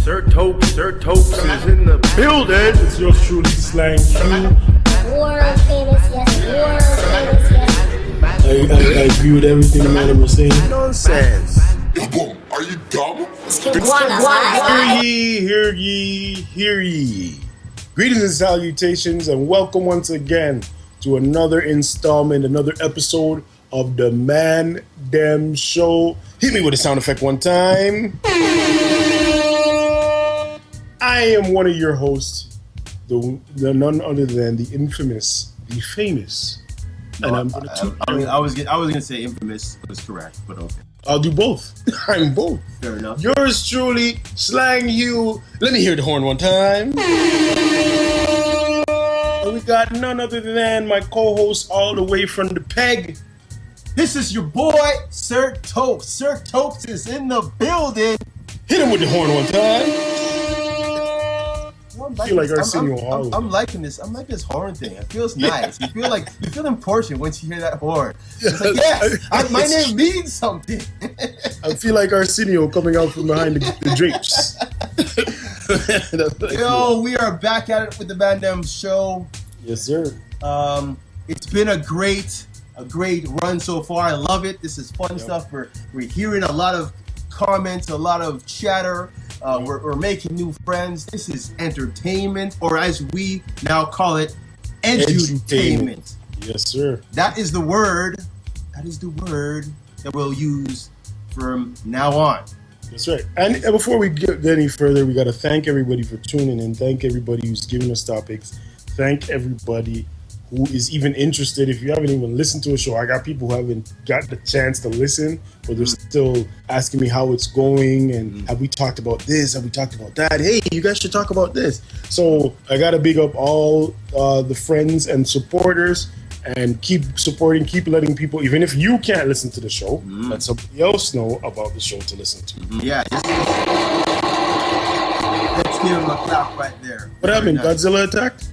Sir Toks is in the building. It's yours truly, Slang Hugh. World famous, yes. I agree with everything the man was saying. Nonsense. Are you dumb? Hear ye. Greetings and salutations, and welcome once again to another installment, another episode of the Man Dem Show. Hit me with a sound effect one time. I am one of your hosts, the none other than the infamous, the famous. And I'm gonna I was gonna say infamous was correct, but okay. I'll do both. I'm both. Fair enough. Yours truly, Slang Hugh. Let me hear the horn one time. And we got none other than my co-host all the way from the peg. This is your boy, Sir Toks. Sir Toks is in the building. Hit him with the horn one time. I feel like Arsenio Hall. I'm liking this. I'm liking this horn thing. It feels nice. You feel important once you hear that horn. It's like, yes, my name means something. I feel like Arsenio coming out from behind the drapes. Yo, we are back at it with the Man Dem Show. Yes, sir. It's been a great run so far. I love it. This is fun stuff. We're hearing a lot of comments, a lot of chatter. We're making new friends. This is entertainment, or as we now call it, edutainment. Yes, sir. That is the word that we'll use from now on. That's right. And before we get any further, we got to thank everybody for tuning in. Thank everybody who's giving us topics. Thank everybody who is even interested. If you haven't even listened to a show, I got people who haven't got the chance to listen, but they're still asking me how it's going and have we talked about this? Have we talked about that? Hey, you guys should talk about this. So I got to big up all the friends and supporters and keep supporting, keep letting people, even if you can't listen to the show, let somebody else know about the show to listen to. Yeah. Let's give him a clap right there. What happened? Nice. Godzilla attacked?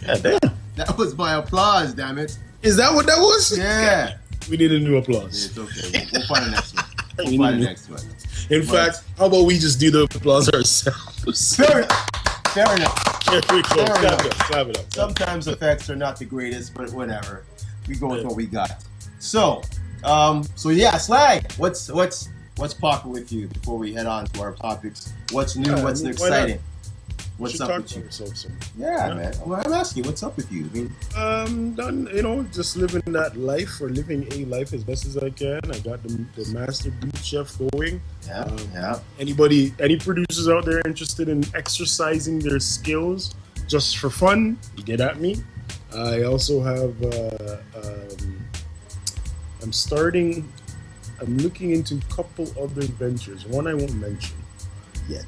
God damn. That was my applause, damn it. Is that what that was? Yeah. We need a new applause. It's okay. We'll find the next one. We'll find the next one. In fact, how about we just do the applause ourselves? Fair enough. Here we go. Clap it up. Sometimes effects are not the greatest, but whatever. We go with what we got. So yeah, Slang. What's popping with you before we head on to our topics? What's new? What's exciting? What's up with you? Yeah, man. Well, I'm asking, what's up with you? I mean, done, just living that life, or living a life as best as I can. I got the master beat chef going. Yeah. Any producers out there interested in exercising their skills just for fun, you get at me. I also have, I'm looking into a couple other ventures. One I won't mention yet.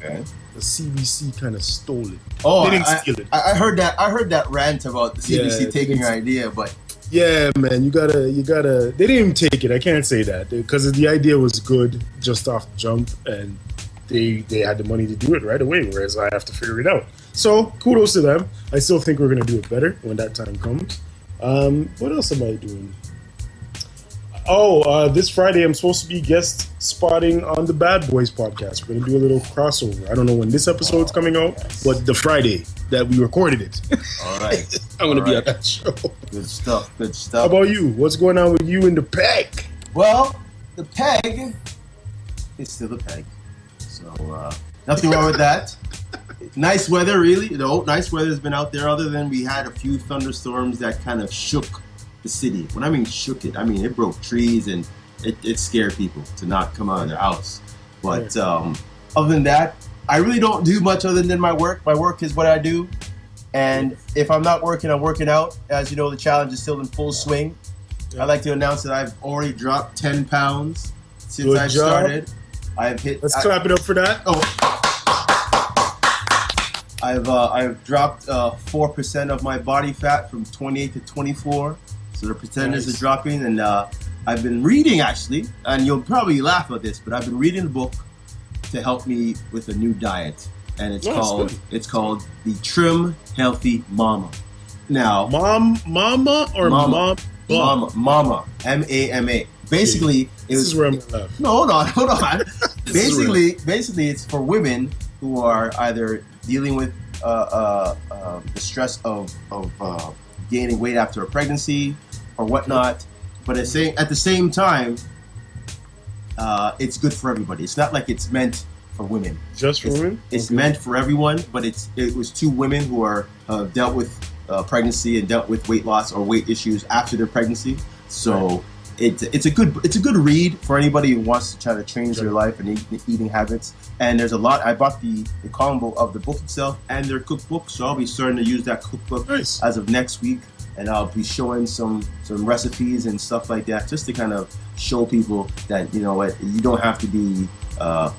Okay. The CBC kind of stole it. Oh, they didn't steal it. I heard that rant about the CBC taking your idea, but yeah, man, you gotta. They didn't even take it. I can't say that because the idea was good just off the jump, and they had the money to do it right away. Whereas I have to figure it out. So kudos to them. I still think we're gonna do it better when that time comes. What else am I doing? Oh, this Friday I'm supposed to be guest spotting on the Bad Boys podcast. We're going to do a little crossover. I don't know when this episode's coming out, but the Friday that we recorded it. All right. I'm going to be at that show. Good stuff. How about you? What's going on with you and the peg? Well, the peg is still the peg. So, nothing wrong with that. Nice weather, really. No, nice weather has been out there, other than we had a few thunderstorms that kind of shook the city. When I mean shook it, I mean it broke trees and it scared people to not come out of their house. But other than that, I really don't do much other than my work. My work is what I do. And if I'm not working, I'm working out. As you know, the challenge is still in full swing. I'd like to announce that I've already dropped 10 pounds since I've started. Let's clap it up for that. I've dropped 4% of my body fat from 28 to 24. So the percentages are dropping, and I've been reading, actually, and you'll probably laugh at this, but I've been reading a book to help me with a new diet, and it's called The Trim Healthy Mama. Now, Mama, Mama, M-A-M-A. Basically, this is where I'm gonna laugh. No, hold on. Basically, it's for women who are either dealing with the stress of gaining weight after a pregnancy or whatnot. But at the same time, it's good for everybody. It's not like it's meant for women. Just for women? It's meant for everyone, but it was two women who are dealt with pregnancy and dealt with weight loss or weight issues after their pregnancy. So it's a good read for anybody who wants to try to change their life and eating habits. And there's a lot. I bought the combo of the book itself and their cookbook, so I'll be starting to use that cookbook as of next week. And I'll be showing some recipes and stuff like that, just to kind of show people that, you know what, you don't have to be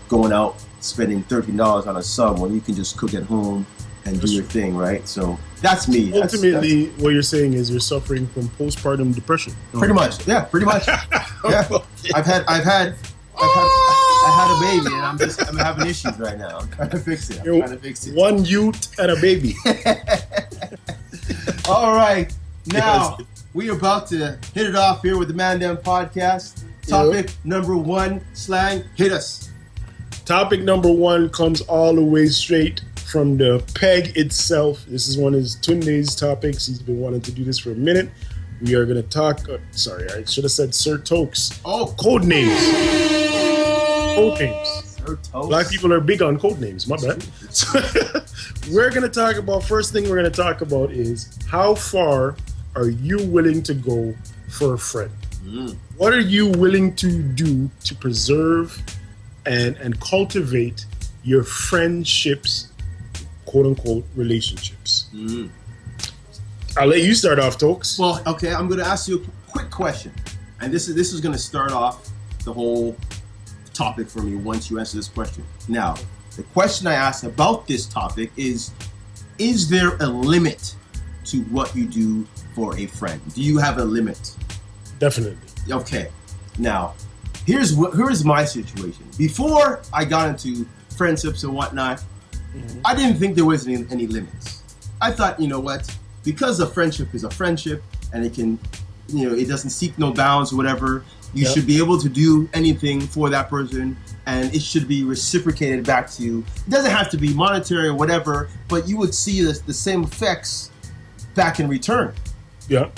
going out spending $13 on a sub when you can just cook at home and do your thing, right? So that's me. Ultimately, what you're saying is you're suffering from postpartum depression. Pretty much, yeah, pretty much. Yeah, I had a baby, and I'm having issues right now. I'm trying to fix it. One youth and a baby. All right. Now, we're about to hit it off here with the Man Dem Podcast. Topic number 1, slang, hit us. Topic number 1 comes all the way straight from the peg itself. This is one of Tunde's topics. He's been wanting to do this for a minute. We are going to talk, I should have said Sir Toks. Oh, code names. Code names. Sir Toks. Black people are big on code names, my bad. So, we're going to talk about, first thing we're going to talk about is how far are you willing to go for a friend? What are you willing to do to preserve and cultivate your friendships, quote unquote, relationships? I'll let you start off, Toks. Well, okay, I'm going to ask you a quick question. And this is going to start off the whole topic for me once you answer this question. Now, the question I ask about this topic is there a limit to what you do for a friend? Do you have a limit? Definitely. Okay. Now, here's my situation. Before I got into friendships and whatnot, I didn't think there was any limits. I thought, you know what? Because a friendship is a friendship, and it can, you know, it doesn't seek no bounds or whatever. You should be able to do anything for that person, and it should be reciprocated back to you. It doesn't have to be monetary or whatever, but you would see the same effects back in return. Yeah.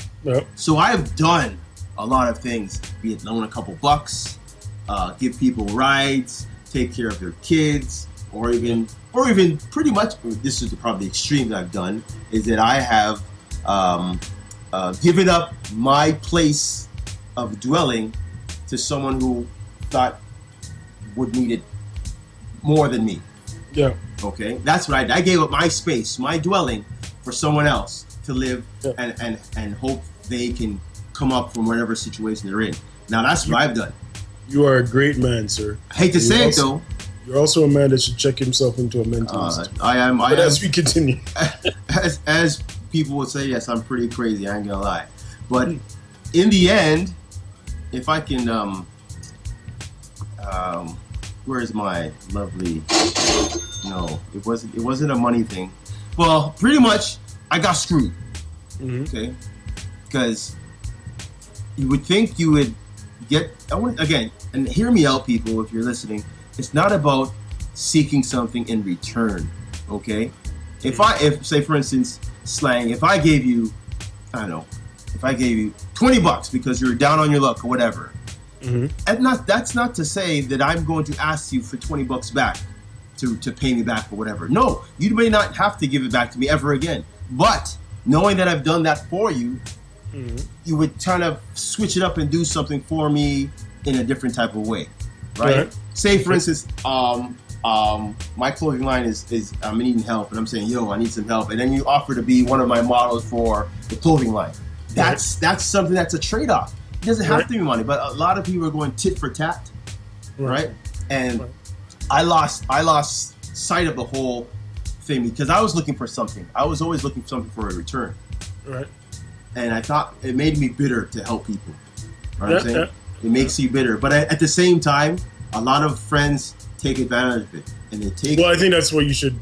So I've done a lot of things, be it loan a couple bucks, give people rides, take care of their kids, or even pretty much, this is probably the extreme that I've done, is that I have given up my place of dwelling to someone who thought would need it more than me. Yeah. Okay, that's what I gave up my space, my dwelling, for someone else to live and hope they can come up from whatever situation they're in. Now that's what I've done. You are a great man, sir. I hate to say it though. You're also a man that should check himself into a mental institute. I am. As we continue, as people would say, yes, I'm pretty crazy. I ain't gonna lie, but in the end, if I can, where's my lovely? No, it wasn't a money thing. Well, pretty much, I got screwed. Okay, because you would think you would get. Again, and hear me out, people, if you're listening. It's not about seeking something in return, okay? If say for instance, slang, if I gave you, I don't know, if I gave you $20 because you're down on your luck or whatever, and that's not to say that I'm going to ask you for $20 back to pay me back or whatever. No, you may not have to give it back to me ever again. But knowing that I've done that for you, you would kind of switch it up and do something for me in a different type of way, right? Say for instance, my clothing line is I'm needing help, and I'm saying, yo, I need some help, and then you offer to be one of my models for the clothing line. That's something that's a trade-off. It doesn't have to be money, but a lot of people are going tit for tat, right? And I lost sight of the whole thing because I was looking for something. I was always looking for something for a return, right? And I thought it made me bitter to help people. You know what I'm saying? It makes you bitter, but at the same time, a lot of friends take advantage of it, and they take. Well, I think that's where you should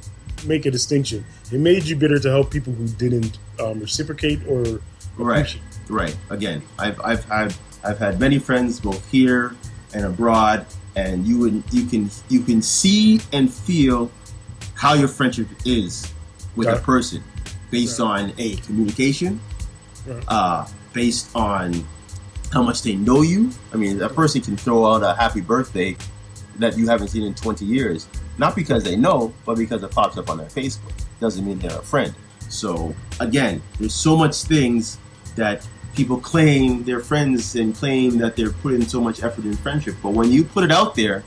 make a distinction. It made you bitter to help people who didn't reciprocate or appreciate. Right. Again, I've had many friends both here and abroad and you can see and feel how your friendship is with a person based on communication, based on how much they know you. I mean, a person can throw out a happy birthday that you haven't seen in 20 years, not because they know, but because it pops up on their Facebook. Doesn't mean they're a friend. So again, there's so much things that people claim they're friends and claim that they're putting so much effort in friendship. But when you put it out there,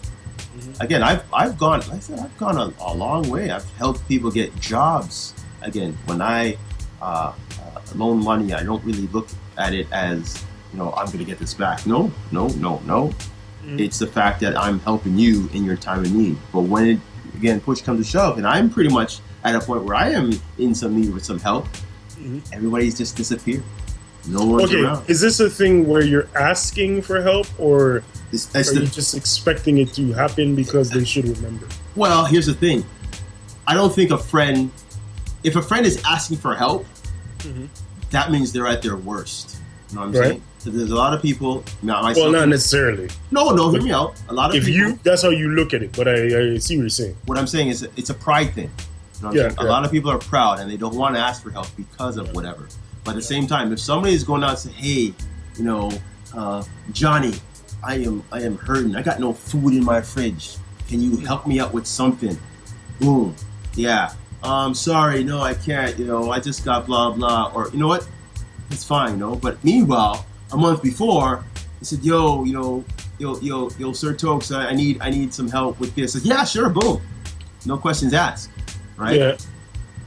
again, I've gone, like I said, I've gone a long way. I've helped people get jobs. Again, when I loan money, I don't really look at it as, I'm going to get this back. No. It's the fact that I'm helping you in your time of need. But when push comes to shove, and I'm pretty much at a point where I am in some need with some help, everybody's just disappeared. No one's around. Is this a thing where you're asking for help, or are you just expecting it to happen because they should remember? Well, here's the thing. I don't think if a friend is asking for help, that means they're at their worst. You know what I'm saying? So there's a lot of people, myself. Well, not necessarily. No, hear me out. A lot of people. That's how you look at it, but I see what you're saying. What I'm saying is it's a pride thing. You know what I'm saying? A lot of people are proud and they don't want to ask for help because of whatever. But at the same time, if somebody is going out and say, hey, Johnny, I am hurting. I got no food in my fridge. Can you help me out with something? Boom. Yeah. Sorry, no, I can't. I just got blah blah. Or you know what? It's fine, But meanwhile, a month before, he said, yo, Sir Toks, I need some help with this. I said, yeah, sure, boom. No questions asked. Right? Yeah.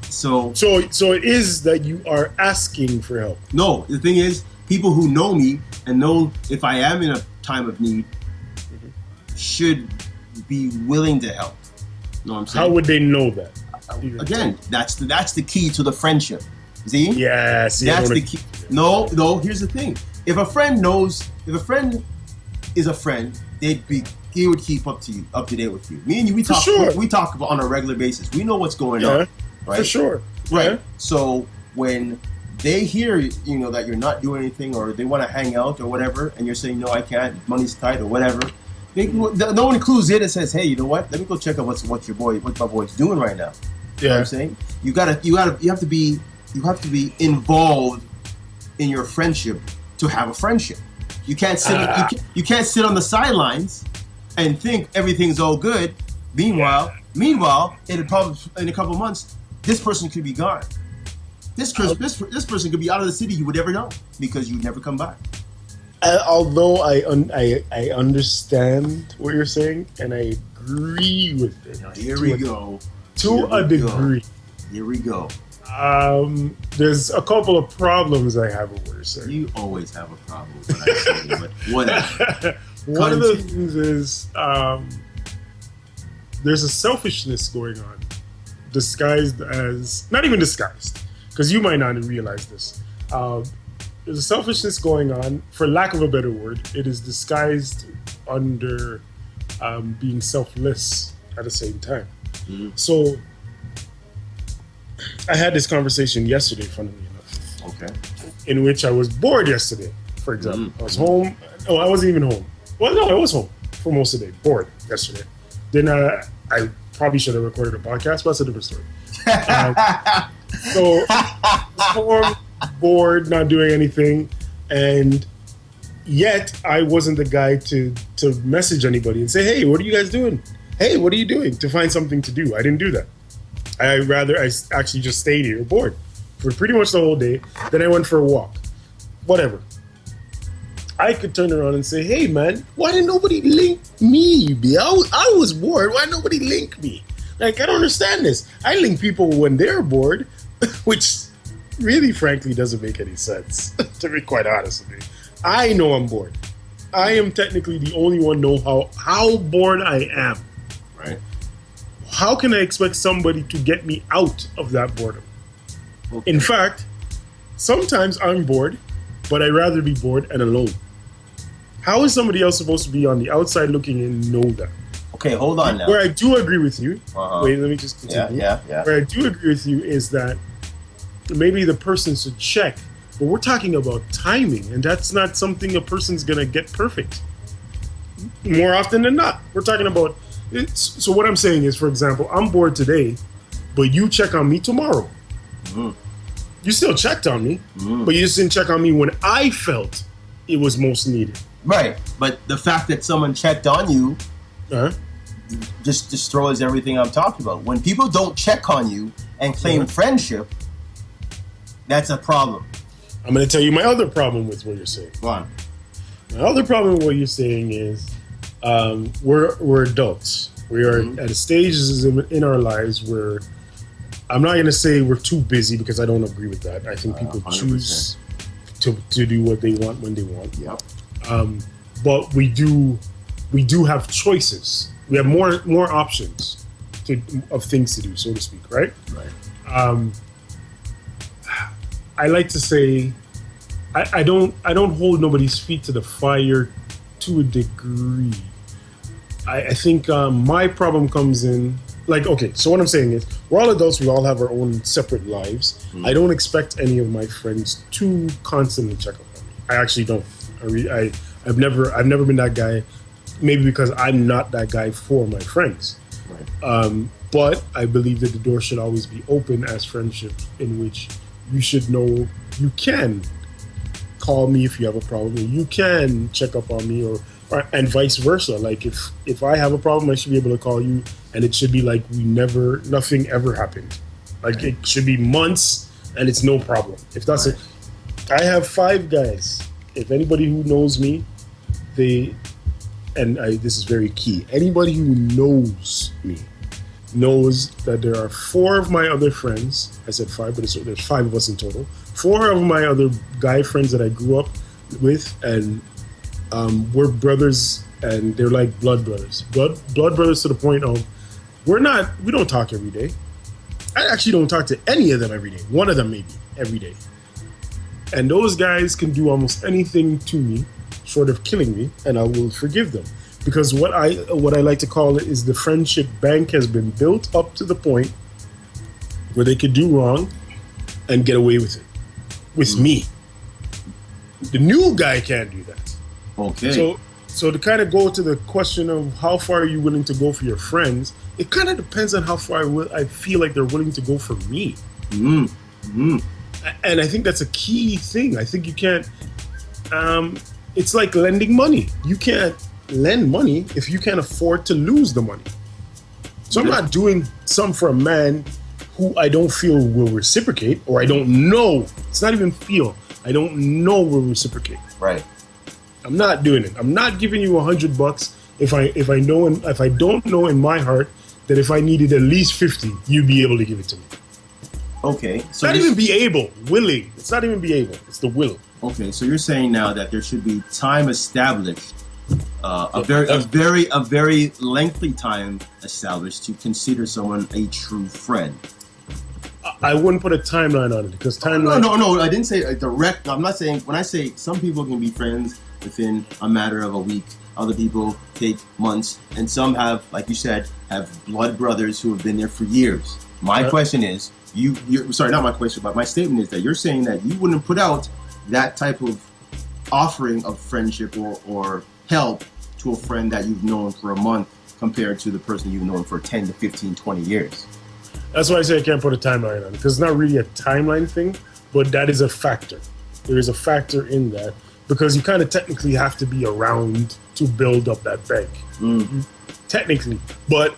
So it is that you are asking for help. No, the thing is, people who know me and know if I am in a time of need should be willing to help. You know what I'm saying? How would they know that? Again, that's the key to the friendship. See? Yes. That's the key. No, here's the thing. If a friend is a friend, he would keep up to date with you. Me and you, we talk about on a regular basis. We know what's going on. Right? For sure. Right. Yeah. So when they hear, that you're not doing anything, or they want to hang out or whatever, and you're saying, no, I can't, money's tight or whatever, no one clues in and says, hey, you know what? Let me go check out what my boy's doing right now. You know what I'm saying? You have to be involved in your friendship to have a friendship. You can't sit you can't sit on the sidelines and think everything's all good. Meanwhile, in a couple of months, this person could be gone. This person could be out of the city. You would never know because you'd never come back. Although I understand what you're saying and I agree with it. Now, here we go. To a degree. Here we go. There's a couple of problems I have with what you're saying. You always have a problem with what I'm saying, but whatever. One of the things is there's a selfishness going on, disguised as, not even disguised, because you might not realize this. There's a selfishness going on, for lack of a better word. It is disguised under being selfless at the same time. Mm-hmm. So I had this conversation yesterday, funnily enough. Okay. In which I was bored yesterday, for example. I was home. No, I wasn't even home. Well, no, I was home for most of the day. Bored yesterday. Then I probably should have recorded a podcast, but that's a different story. So home, bored, not doing anything, and yet I wasn't the guy to message anybody and say, hey, what are you guys doing? Hey, what are you doing? To find something to do. I didn't do that. I actually just stayed here bored for pretty much the whole day. Then I went for a walk. Whatever. I could turn around and say, hey man, why didn't nobody link me? I was bored. Why nobody link me? Like, I don't understand this. I link people when they're bored, which really frankly doesn't make any sense, to be quite honest with you. I know I'm bored. I am technically the only one know how bored I am. Right. How can I expect somebody to get me out of that boredom? Okay. In fact, sometimes I'm bored, but I'd rather be bored and alone. How is somebody else supposed to be on the outside looking in and know that? Okay, hold on now. Where I do agree with you, wait, let me just continue. Yeah. Where I do agree with you is that maybe the person should check, but we're talking about timing, and that's not something a person's gonna get perfect. More often than not, we're talking about. So what I'm saying is, for example, I'm bored today, but you check on me tomorrow. You still checked on me, but you just didn't check on me when I felt it was most needed. Right, but the fact that someone checked on you just destroys everything I'm talking about. When people don't check on you and claim friendship, that's a problem. I'm going to tell you my other problem with what you're saying. Go on. My other problem with what you're saying is we're adults. We are at a stage in our lives where I'm not going to say we're too busy because I don't agree with that. I think people 100%. choose to do what they want when they want. Yep. But we do have choices. We have more options of things to do, so to speak, right? Right. I like to say I don't hold nobody's feet to the fire to a degree. I think my problem comes in, like, okay, so what I'm saying is we're all adults, we all have our own separate lives. I don't expect any of my friends to constantly check up on me. I actually don't. I've never been that guy, maybe because I'm not that guy for my friends. Right. But I believe that the door should always be open as friendship, in which you should know you can call me if you have a problem. You can check up on me, and vice versa. Like if I have a problem, I should be able to call you, and it should be like nothing ever happened. Like it should be months, and it's no problem. If that's it, I have 5 guys. If anybody who knows me, this is very key. Anybody who knows me knows that there are 4 of my other friends. I said 5, but there's 5 of us in total. 4 of my other guy friends that I grew up with, and we're brothers, and they're like blood brothers. Blood brothers to the point of we don't talk every day. I actually don't talk to any of them every day. One of them maybe every day. And those guys can do almost anything to me, short of killing me, and I will forgive them. Because what I like to call it is the friendship bank has been built up to the point where they could do wrong and get away with it. With me. The new guy can't do that. Okay. So to kind of go to the question of how far are you willing to go for your friends, it kind of depends on how far I feel like they're willing to go for me. And I think that's a key thing. I think you can't, it's like lending money. You can't lend money if you can't afford to lose the money. So I'm not doing something for a man who I don't feel will reciprocate, or I don't know. It's not even feel. I don't know will reciprocate. Right. I'm not doing it. I'm not giving you $100 if I don't know in my heart that if I needed at least 50, you'd be able to give it to me. Okay. So not even be able, willing. It's not even be able. It's the will. Okay. So you're saying now that there should be time established, a very lengthy time established to consider someone a true friend. I wouldn't put a timeline on it because timeline. No. I didn't say a direct. I'm not saying, when I say some people can be friends within a matter of a week, other people take months, and some have, like you said, have blood brothers who have been there for years. My question is, you're sorry, not my question, but my statement is that you're saying that you wouldn't put out that type of offering of friendship or help to a friend that you've known for a month compared to the person you've known for 10 to 15, 20 years. That's why I say I can't put a timeline on it, because it's not really a timeline thing, but that is a factor. There is a factor in that, because you kind of technically have to be around to build up that bank. Technically. But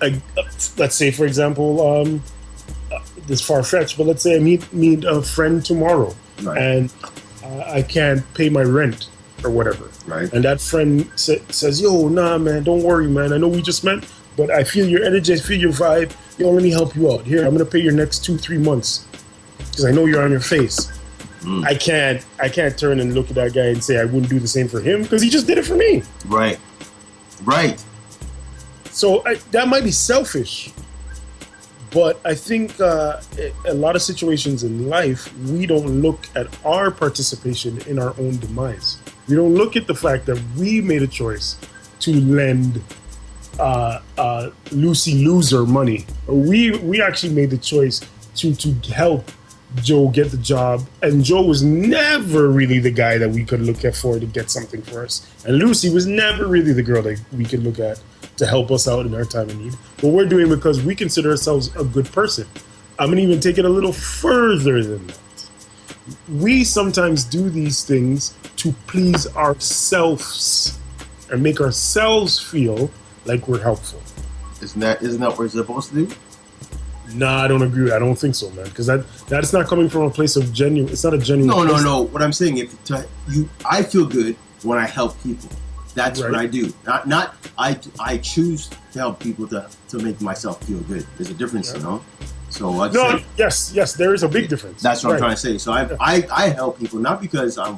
let's say, for example, this far-fetched, but let's say I meet a friend tomorrow, and I can't pay my rent or whatever. Right. And that friend says, yo, nah, man, don't worry, man. I know we just met, but I feel your energy, I feel your vibe. Yo, let me help you out. Here, I'm going to pay your next 2-3 months because I know you're on your face. I can't turn and look at that guy and say I wouldn't do the same for him because he just did it for me. Right. So that might be selfish, but I think a lot of situations in life, we don't look at our participation in our own demise. We don't look at the fact that we made a choice to lend Lucy loser money. We actually made the choice to help Joe get the job, and Joe was never really the guy that we could look at for to get something for us, and Lucy was never really the girl that we could look at to help us out in our time of need. But we're doing because we consider ourselves a good person. I'm gonna even take it a little further than that. We sometimes do these things to please ourselves and make ourselves feel like we're helpful. Isn't that what we're supposed to do? Nah, I don't agree. I don't think so, man. Because that's not coming from a place of genuine. It's not a genuine. No. What I'm saying, I feel good when I help people. That's Right. what I do. Not I choose to help people to make myself feel good. There's a difference, you know. So I'd No, say yes, there is a big difference. that's what I'm Right. trying to say. So I help people not because I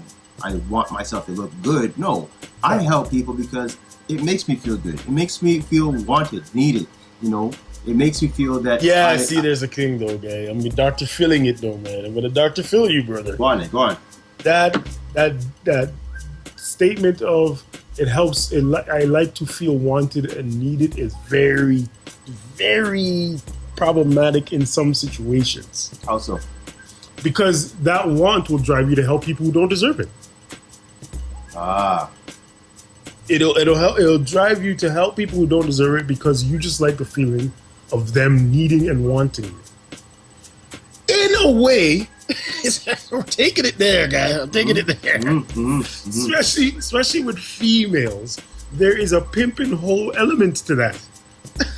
want myself to look good. No, I help people because it makes me feel good. It makes me feel wanted, needed. You know. It makes me feel that. Yeah, I see. There's a king though, guy. I mean, Dr. Philling it though, man. I'm gonna Dr. Phil you, brother. Go on. That statement of it helps. I like to feel wanted and needed is very, very problematic in some situations How so? because that want will drive you to help people who don't deserve it. Ah. It'll drive you to help people who don't deserve it because you just like the feeling of them needing and wanting you. In a way, I'm taking it there, guy. I'm taking it there. Especially with females, there is a pimp and hoe element to that.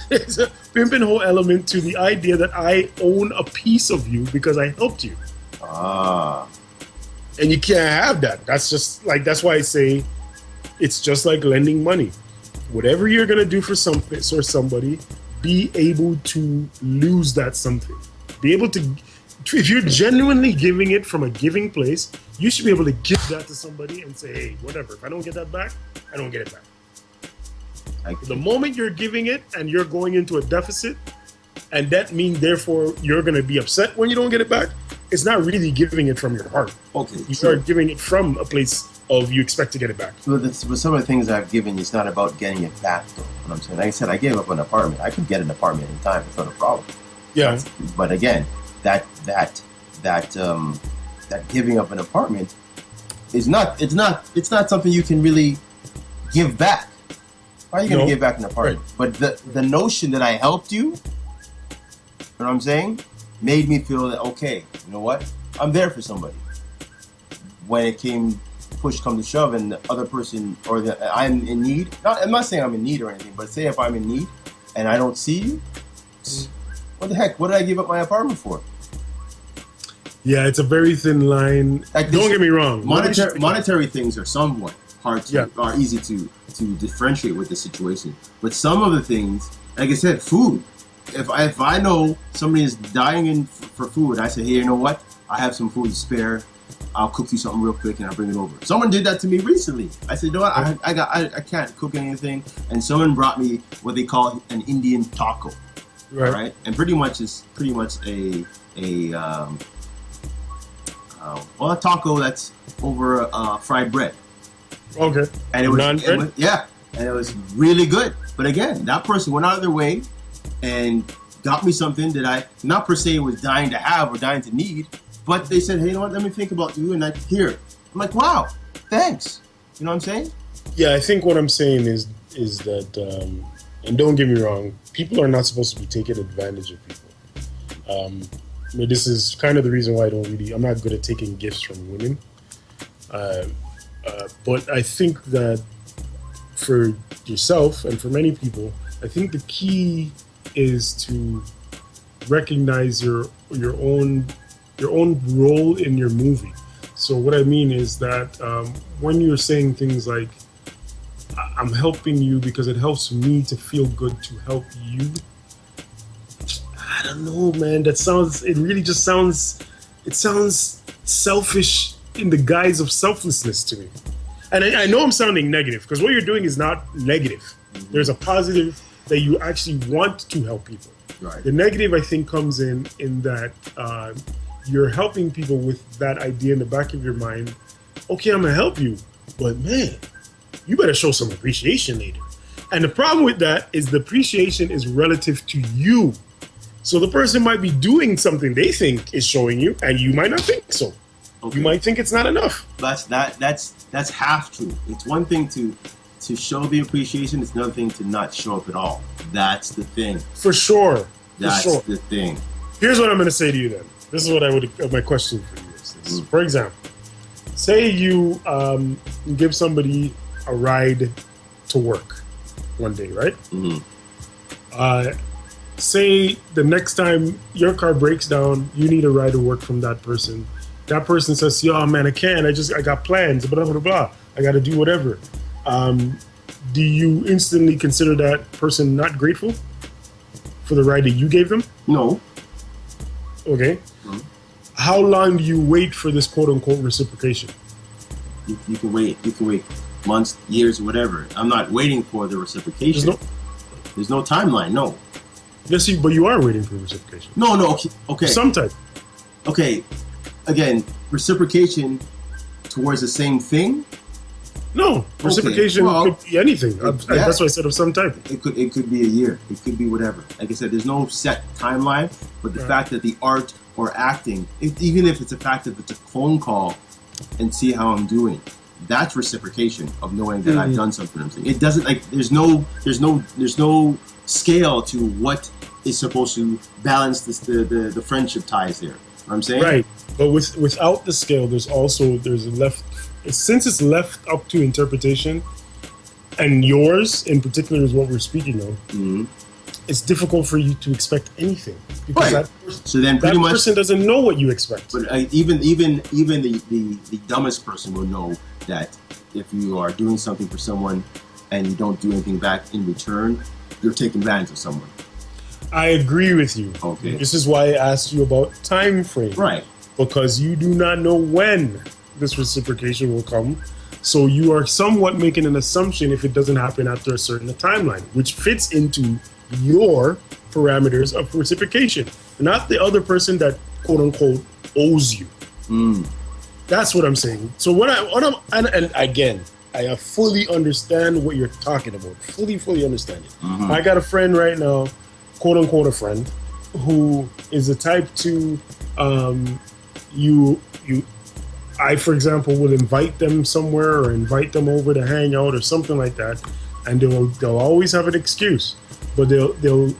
There's a pimp and hoe element to the idea that I own a piece of you because I helped you. Ah. And you can't have that. That's why I say it's just like lending money. Whatever you're gonna do for something or somebody, be able to lose that something. Be able to, if you're genuinely giving it from a giving place, you should be able to give that to somebody and say, hey, whatever. If I don't get that back, I don't get it back. The moment you're giving it and you're going into a deficit, and that means therefore you're gonna be upset when you don't get it back, it's not really giving it from your heart. Okay. You start giving it from a place of you expect to get it back. But some of the things I've given, it's not about getting it back, though. What I'm saying, like I said, I gave up an apartment. I could get an apartment anytime. It's not a problem. Yeah. But again, that giving up an apartment is not. It's not something you can really give back. How are you going to give back an apartment? Right. But the notion that I helped you, you know what I'm saying, made me feel that okay, you know what, I'm there for somebody. When it push come to shove and the other person or I'm in need, I'm not saying I'm in need or anything, but say if I'm in need and I don't see you, what the heck, what did I give up my apartment for? Yeah, it's a very thin line. Like don't get me wrong. Monetary things are somewhat hard to, are easy to differentiate with the situation. But some of the things, like I said, food. If I know somebody is dying for food, I say, hey, you know what? I have some food to spare. I'll cook you something real quick and I'll bring it over. Someone did that to me recently. I said, you know what? I can't cook anything, and someone brought me what they call an Indian taco. Right? And pretty much a taco that's over fried bread. Okay. And it was really good. But again, that person went out of their way and got me something that I not per se was dying to have or dying to need, but they said, hey, you know what, let me think about you, and here. I'm like, wow, thanks. You know what I'm saying? Yeah, I think what I'm saying is that, and don't get me wrong, people are not supposed to be taking advantage of people. This is kind of the reason why I'm not good at taking gifts from women. But I think that for yourself and for many people, I think the key is to recognize your own role in your movie. So what I mean is that when you're saying things like, I'm helping you because it helps me to feel good to help you, I don't know, man. It sounds selfish in the guise of selflessness to me. And I know I'm sounding negative because what you're doing is not negative. There's a positive that you actually want to help people. Right. The negative, I think, comes in that you're helping people with that idea in the back of your mind. Okay, I'm gonna help you, but man, you better show some appreciation later. And the problem with that is the appreciation is relative to you. So the person might be doing something they think is showing you, and you might not think so. Okay. You might think it's not enough. That's half true. It's one thing to show the appreciation. It's another thing to not show up at all. That's the thing. For sure. That's For sure. the thing. Here's what I'm going to say to you then. This is what I would. My question for you is this. For example, say you give somebody a ride to work one day, right? Say the next time your car breaks down, you need a ride to work from that person. That person says, "Yo, man, I can't. I got plans. Blah blah blah. I got to do whatever." Do you instantly consider that person not grateful for the ride that you gave them? No. Okay. How long do you wait for this quote unquote reciprocation? You can wait. You can wait months, years, whatever. I'm not waiting for the reciprocation. There's no timeline. No. Yes, but you are waiting for reciprocation. No. Okay. Some type. Okay. Again, reciprocation towards the same thing. No, reciprocation could be anything. That's why I said of some type. It could be a year. It could be whatever. Like I said, there's no set timeline. But the fact that the art or acting, even if it's a fact that it's a phone call and see how I'm doing, that's reciprocation of knowing that I've done something. I'm saying it doesn't like there's no scale to what is supposed to balance the friendship ties there. You know what I'm saying? Right, but without the scale, there's left. Since it's left up to interpretation, and yours in particular is what we're speaking of, it's difficult for you to expect anything because that person doesn't know what you expect. But even the dumbest person will know that if you are doing something for someone and you don't do anything back in return, you're taking advantage of someone. I agree with you. Okay. This is why I asked you about time frame. Right. Because you do not know when this reciprocation will come. So you are somewhat making an assumption if it doesn't happen after a certain timeline, which fits into your parameters of reciprocation, not the other person that quote unquote owes you. That's what I'm saying. So and again, I fully understand what you're talking about. Fully understand it. I got a friend right now, quote unquote a friend, who is the type to I, for example, will invite them somewhere or invite them over to hang out or something like that, and they'll always have an excuse, but they'll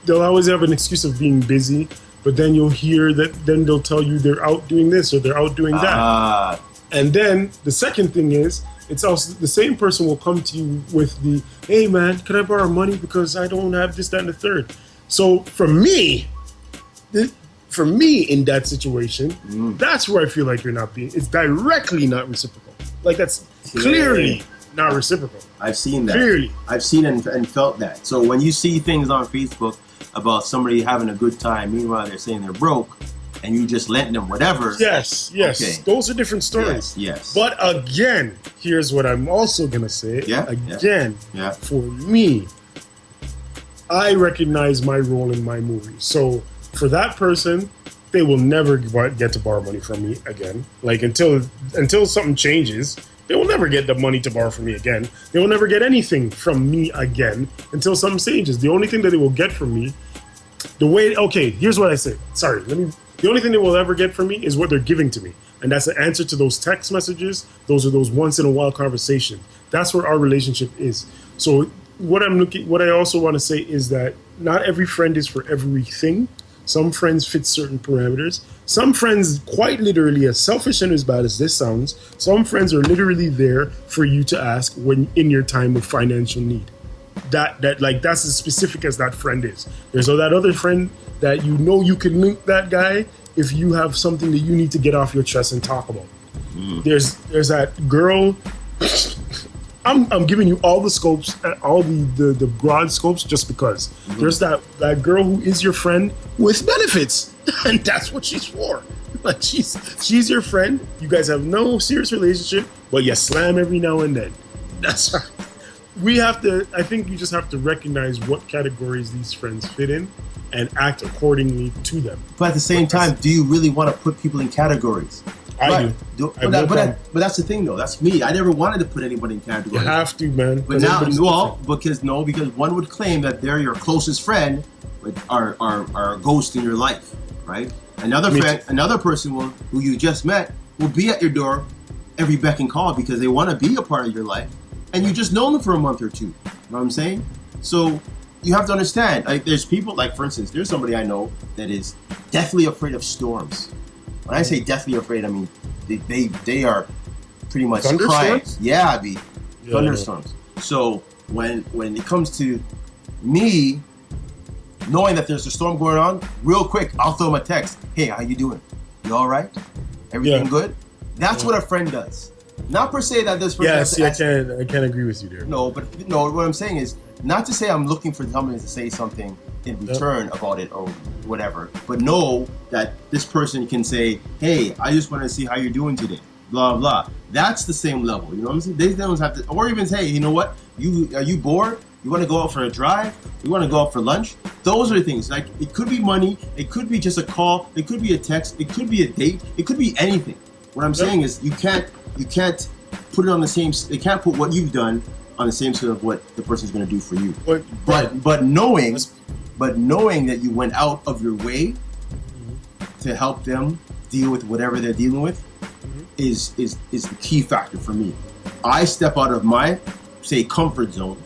always have an excuse of being busy. But then you'll hear that then they'll tell you they're out doing this or they're out doing that, and then the second thing is it's also the same person will come to you with the, "Hey man, can I borrow money because I don't have this, that, and the third." So for me in that situation, that's where I feel like it's directly not reciprocal. Like that's clearly not reciprocal. I've seen that. Clearly. I've seen and felt that. So when you see things on Facebook about somebody having a good time, meanwhile they're saying they're broke, and you just lent them whatever. Yes. Okay. Those are different stories. Yes. But again, here's what I'm also gonna say. For me, I recognize my role in my movie. So for that person, they will never get to borrow money from me again. Like until something changes, they will never get the money to borrow from me again. They will never get anything from me again until something changes. The only thing that they will get from me, here's what I say. The only thing they will ever get from me is what they're giving to me. And that's the answer to those text messages. Those are those once in a while conversations. That's where our relationship is. So what I also want to say is that not every friend is for everything. Some friends fit certain parameters. Some friends, quite literally, as selfish and as bad as this sounds, some friends are literally there for you to ask when in your time of financial need. That's as specific as that friend is. There's that other friend that you can link that guy if you have something that you need to get off your chest and talk about. There's that girl. I'm giving you all the scopes, all the broad scopes, just because. There's that girl who is your friend with benefits, and that's what she's for. Like she's your friend. You guys have no serious relationship, but you slam every now and then. That's I think you just have to recognize what categories these friends fit in and act accordingly to them. But at the same time, do you really want to put people in categories? I do. But that's the thing, though. That's me. I never wanted to put anybody in categories. You have to, man. But now, because one would claim that they're your closest friend, are a ghost in your life, right? Another person who you just met will be at your door every beck and call because they want to be a part of your life, and you just know them for a month or two. You know what I'm saying? So you have to understand. Like, there's people, like, for instance, there's somebody I know that is deathly afraid of storms. When I say deathly afraid, I mean they are pretty much crying. Yeah, thunderstorms. So when it comes to me knowing that there's a storm going on, real quick, I'll throw him a text. Hey, how you doing? You all right? Everything good? That's what a friend does. Not per se that this person. I can't agree with you there. No, but what I'm saying is not to say I'm looking for somebody to say something in return about it or whatever, but know that this person can say, hey, I just want to see how you're doing today, blah blah. That's the same level. You know what I'm saying? They don't have to, or even say, hey, you know what? Are you bored? You want to go out for a drive? You want to go out for lunch? Those are the things. Like, it could be money. It could be just a call. It could be a text. It could be a date. It could be anything. What I'm saying is you can't put it on the same. They can't put what you've done on the same sort of what the person's going to do for you. But knowing that you went out of your way to help them deal with whatever they're dealing with is the key factor for me. I step out of my, say, comfort zone,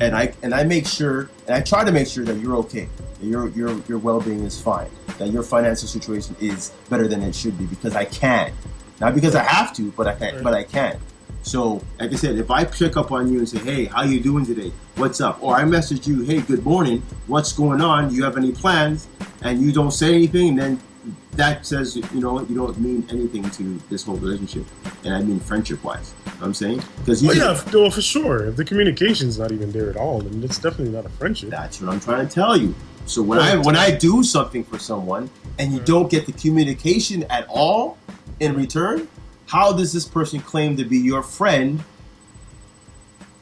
and I make sure, and I try to make sure that you're okay, that your well-being is fine, that your financial situation is better than it should be, because I can, not because I have to, but I can. So, like I said, if I pick up on you and say, hey, how you doing today? What's up? Or I message you, hey, good morning. What's going on? Do you have any plans? And you don't say anything, and then that says, you don't mean anything to this whole relationship. And I mean friendship-wise. You know what I'm saying? Because for sure. If the communication's not even there at all, then it's definitely not a friendship. That's what I'm trying to tell you. So when I do something for someone and you don't get the communication at all in return, how does this person claim to be your friend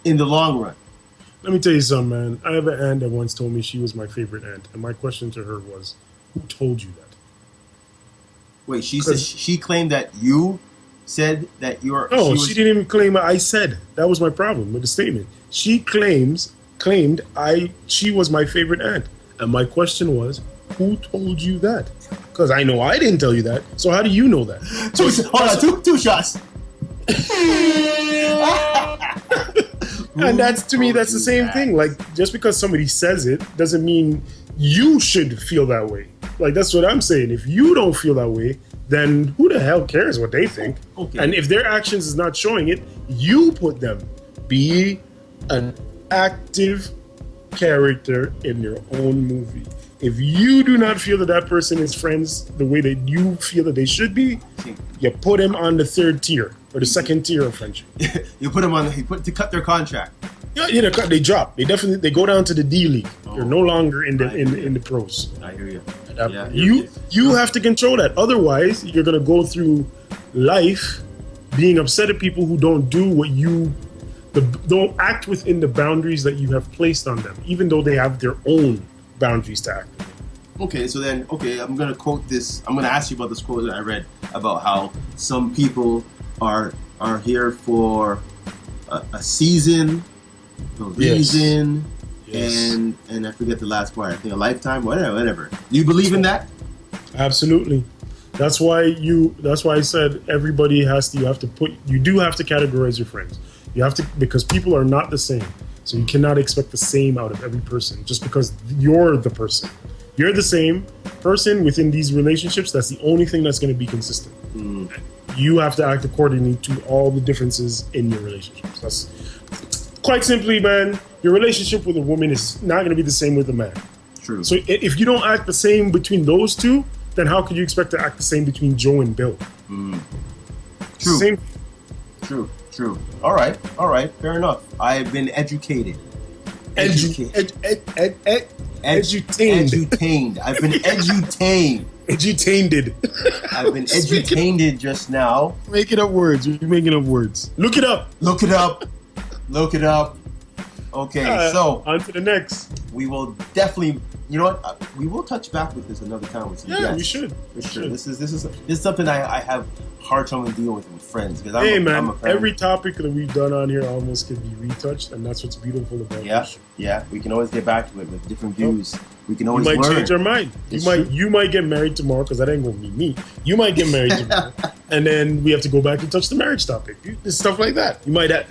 in the long run? Let me tell you something, man. I have an aunt that once told me she was my favorite aunt, and my question to her was, who told you that? Wait, she claimed that you said that you're... No, she didn't even claim it. I said. That was my problem with the statement. She claimed she was my favorite aunt. And my question was, who told you that? Because I know I didn't tell you that. So how do you know that? Two shots. And that's, to me, that's the same thing. Like, just because somebody says it doesn't mean you should feel that way. Like, that's what I'm saying. If you don't feel that way, then who the hell cares what they think? Okay. And if their actions is not showing it, you put them. Be an active character in your own movie. If you do not feel that person is friends the way that you feel that they should be, you put them on the third tier or the second tier of friendship. You put them on. To cut their contract. Yeah, they drop. They go down to the D League. They're no longer in the pros. I hear you. You have to control that. Otherwise, you're gonna go through life being upset at people who don't do what don't act within the boundaries that you have placed on them, even though they have their own boundaries to act. Okay, so then, I'm gonna quote this. I'm gonna ask you about this quote that I read about how some people are here for a season, a reason, yes. And I forget the last part. I think a lifetime, whatever. Do you believe in that? Absolutely. That's why I said everybody you do have to categorize your friends. You have to, because people are not the same. So you cannot expect the same out of every person just because you're the person. You're the same person within these relationships. That's the only thing that's going to be consistent. You have to act accordingly to all the differences in your relationships. That's quite simply, man, your relationship with a woman is not going to be the same with a man. True. So if you don't act the same between those two, then how could you expect to act the same between Joe and Bill? True. Same. True. All right. Fair enough. I've been educated. Edutained. I've been edutained. Edutained. I've been edutained just now. Making up words. You're making up words. Look it up. Okay, so on to the next. we will definitely, you know what? We will touch back with this another time with some Yeah, guests. we should. For sure. This is something I have hard time dealing with friends because Hey I'm man, a fan. every topic that we've done on here almost could be retouched, and that's what's beautiful about this. Yeah. We can always get back to it with different views. We can You always might learn. change our mind. It's You might get married tomorrow because that ain't gonna be me. You might get married tomorrow, and then we have to go back and touch the marriage topic. Stuff like that. You might have,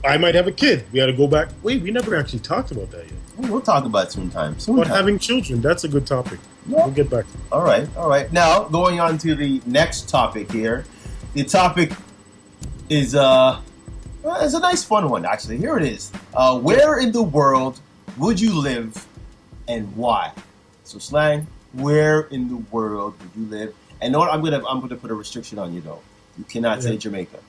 I might have a kid. We got to go back. Wait, we never actually talked about that yet. We'll talk about it sometime. But having children, that's a good topic. Yeah. We'll get back to it. All right. Now, going on to the next topic here. The topic is it's a nice fun one, actually. Here it is. Where in the world would you live and why? So, Slang, where in the world would you live? And know what? I'm gonna put a restriction on you, though. You cannot say Jamaica.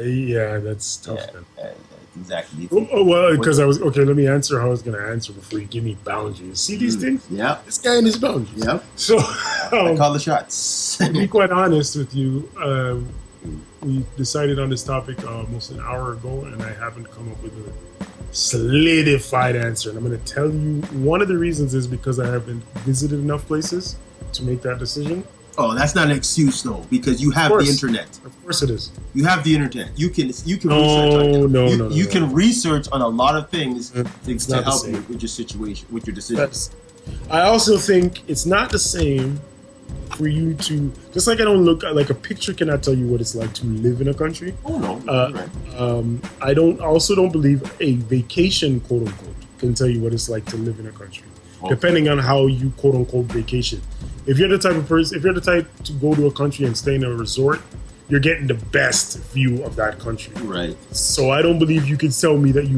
Yeah, that's tough, man. Exactly. Well, because let me answer how I was going to answer before you give me boundaries. See these things? Yeah. This guy and his boundaries. Yep. So, I call the shots. to be quite honest with you, we decided on this topic almost an hour ago, and I haven't come up with a solidified answer. And I'm going to tell you one of the reasons is because I haven't visited enough places to make that decision. Oh, that's not an excuse though, because you have the internet. Of course it is. You have the internet. You can research on you can research on a lot of things to help you with your situation, with your decisions. I also think it's not the same for you to, just like I don't look like a picture cannot tell you what it's like to live in a country. Oh no, right. I don't believe a vacation, quote unquote, can tell you what it's like to live in a country, depending on how you quote unquote vacation. If you're the type of person, if you're the type to go to a country and stay in a resort, you're getting the best view of that country. Right. So I don't believe you could tell me that you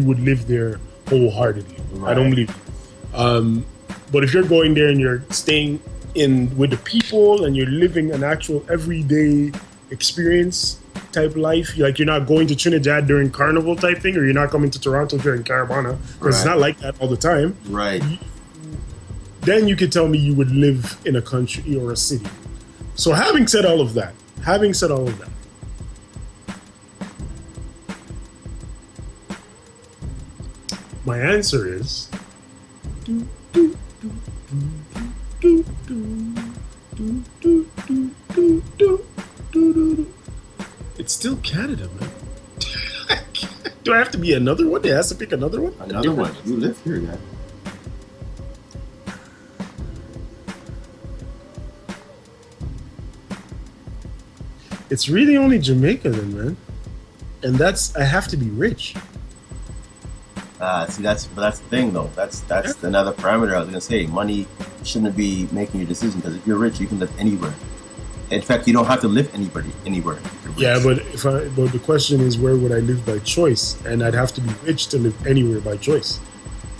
would live there wholeheartedly. Right. I don't believe it. But if you're going there and you're staying in with the people and you're living an actual everyday experience type life, like you're not going to Trinidad during carnival type thing, or you're not coming to Toronto during Caravana, because it's not like that all the time. Right. Then you could tell me you would live in a country or a city. So having said all of that, my answer is it's still Canada, man. Do I have to be another one? It has to pick another one? Another one. You live here, guy. It's really only Jamaica then, man. And I have to be rich. See, that's the thing, though. That's another parameter I was gonna say. Money shouldn't be making your decision, because if you're rich, you can live anywhere. In fact, you don't have to live anywhere. Yeah, but but the question is, where would I live by choice? And I'd have to be rich to live anywhere by choice.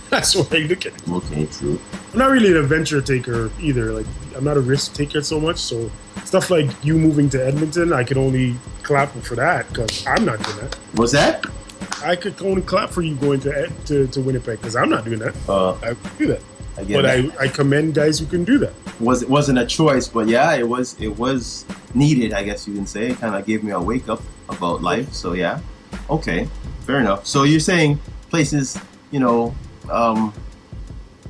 That's what I look at. Okay, true. I'm not really an adventure taker either. Like, I'm not a risk taker so much. So stuff like you moving to Edmonton, I could only clap for that because I'm not doing that. What's that? I could only clap for you going to Winnipeg because I'm not doing that. I would do that. But I commend guys who can do that. It wasn't a choice, but yeah, it was needed, I guess you can say. It kind of gave me a wake up about life. So yeah, okay, fair enough. So you're saying places,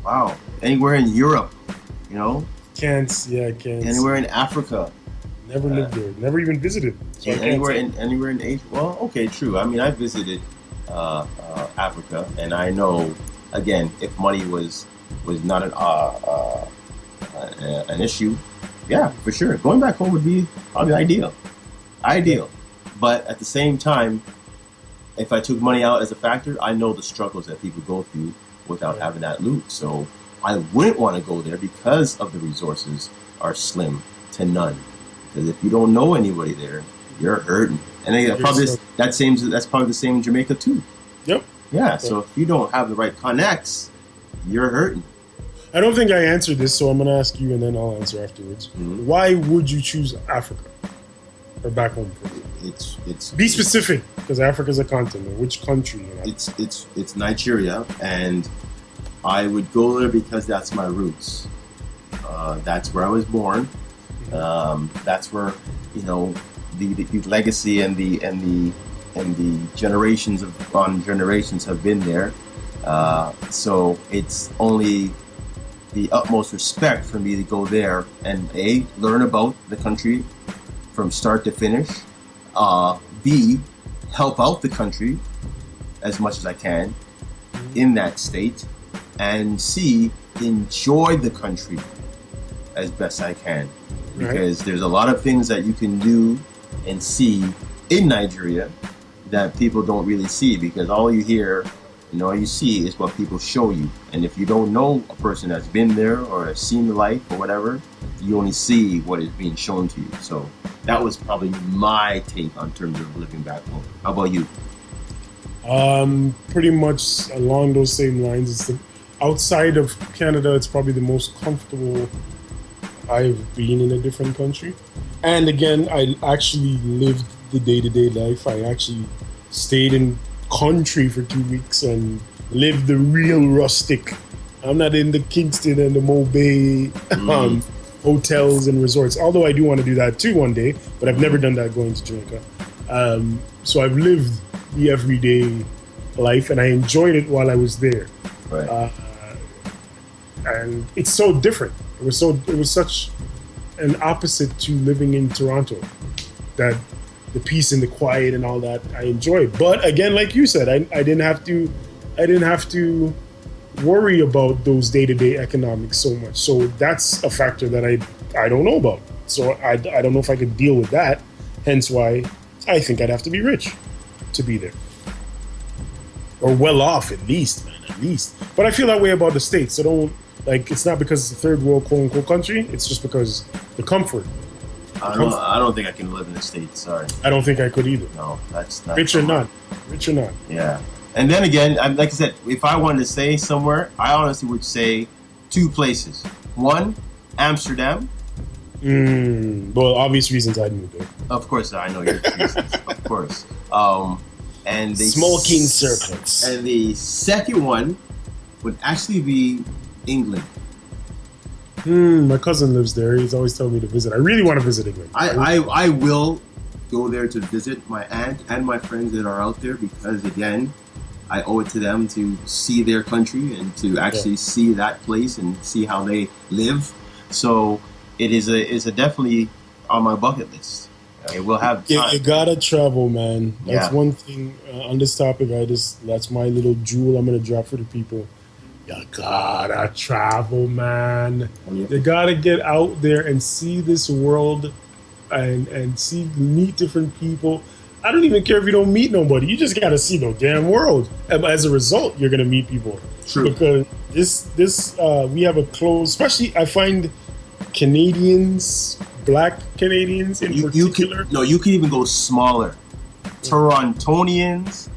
wow, anywhere in Europe, Can't. Anywhere in Africa. Never lived there. Never even visited. So anywhere in Asia. Well, okay, true. I mean, I visited Africa, and I know, again, if money was not an issue, yeah, for sure, going back home would be probably ideal. But at the same time, if I took money out as a factor, I know the struggles that people go through without having that loot. So I wouldn't want to go there because of the resources are slim to none. Because if you don't know anybody there, you're hurting. And that's probably the same in Jamaica too. Yep. Yeah. So if you don't have the right connects, you're hurting. I don't think I answered this, so I'm going to ask you and then I'll answer afterwards. Mm-hmm. Why would you choose Africa or back home? Be specific, because Africa's a continent. Which country? It's Nigeria, and I would go there because that's my roots. That's where I was born. That's where the legacy and the and the generations upon generations have been there. So it's only the utmost respect for me to go there and A, learn about the country from start to finish, B, help out the country as much as I can in that state, and C, enjoy the country as best I can. Because there's a lot of things that you can do and see in Nigeria that people don't really see, because all you hear and all you see is what people show you. And if you don't know a person that's been there or has seen the life or whatever, you only see what is being shown to you. So that was probably my take on terms of living back home. How about you? Pretty much along those same lines. Outside of Canada, it's probably the most comfortable I've been in a different country. And again, I actually lived the day-to-day life. I actually stayed in country for 2 weeks and lived the real rustic. I'm not in the Kingston and the Mobay hotels and resorts, although I do want to do that too one day, but I've never done that going to Jamaica. So I've lived the everyday life, and I enjoyed it while I was there. Right. And it's so different. It was such an opposite to living in Toronto, that the peace and the quiet and all that I enjoyed. But again, like you said, I didn't have to worry about those day-to-day economics so much. So that's a factor that I don't know about. So I don't know if I could deal with that. Hence why I think I'd have to be rich to be there, or well off at least, man, at least. But I feel that way about the States. So don't, like, it's not because it's a third world quote unquote country. It's just because the comfort. I don't think I can live in the States. Sorry. I don't think I could either. No, that's not. Rich or not. Yeah. And then again, like I said, if I wanted to say somewhere, I honestly would say 2 places. One, Amsterdam. Well, obvious reasons I didn't go. Of course, I know your reasons. Of course. And the Smoking serpents. And the second one would actually be England. My cousin lives there. He's always telling me to visit. I really want to visit England. I will go there to visit my aunt and my friends that are out there, because again, I owe it to them to see their country and to actually see that place and see how they live. So it is a definitely on my bucket list. I will have time. You gotta travel, man. That's Yeah. one thing on this topic. That's my little jewel I'm gonna drop for the people. You gotta travel, man. You gotta get out there and see this world and meet different people. I don't even care if you don't meet nobody. You just gotta see the damn world. And as a result, you're gonna meet people. True. Because this we have a close, especially I find Canadians, Black Canadians in particular. You can even go smaller. Torontonians.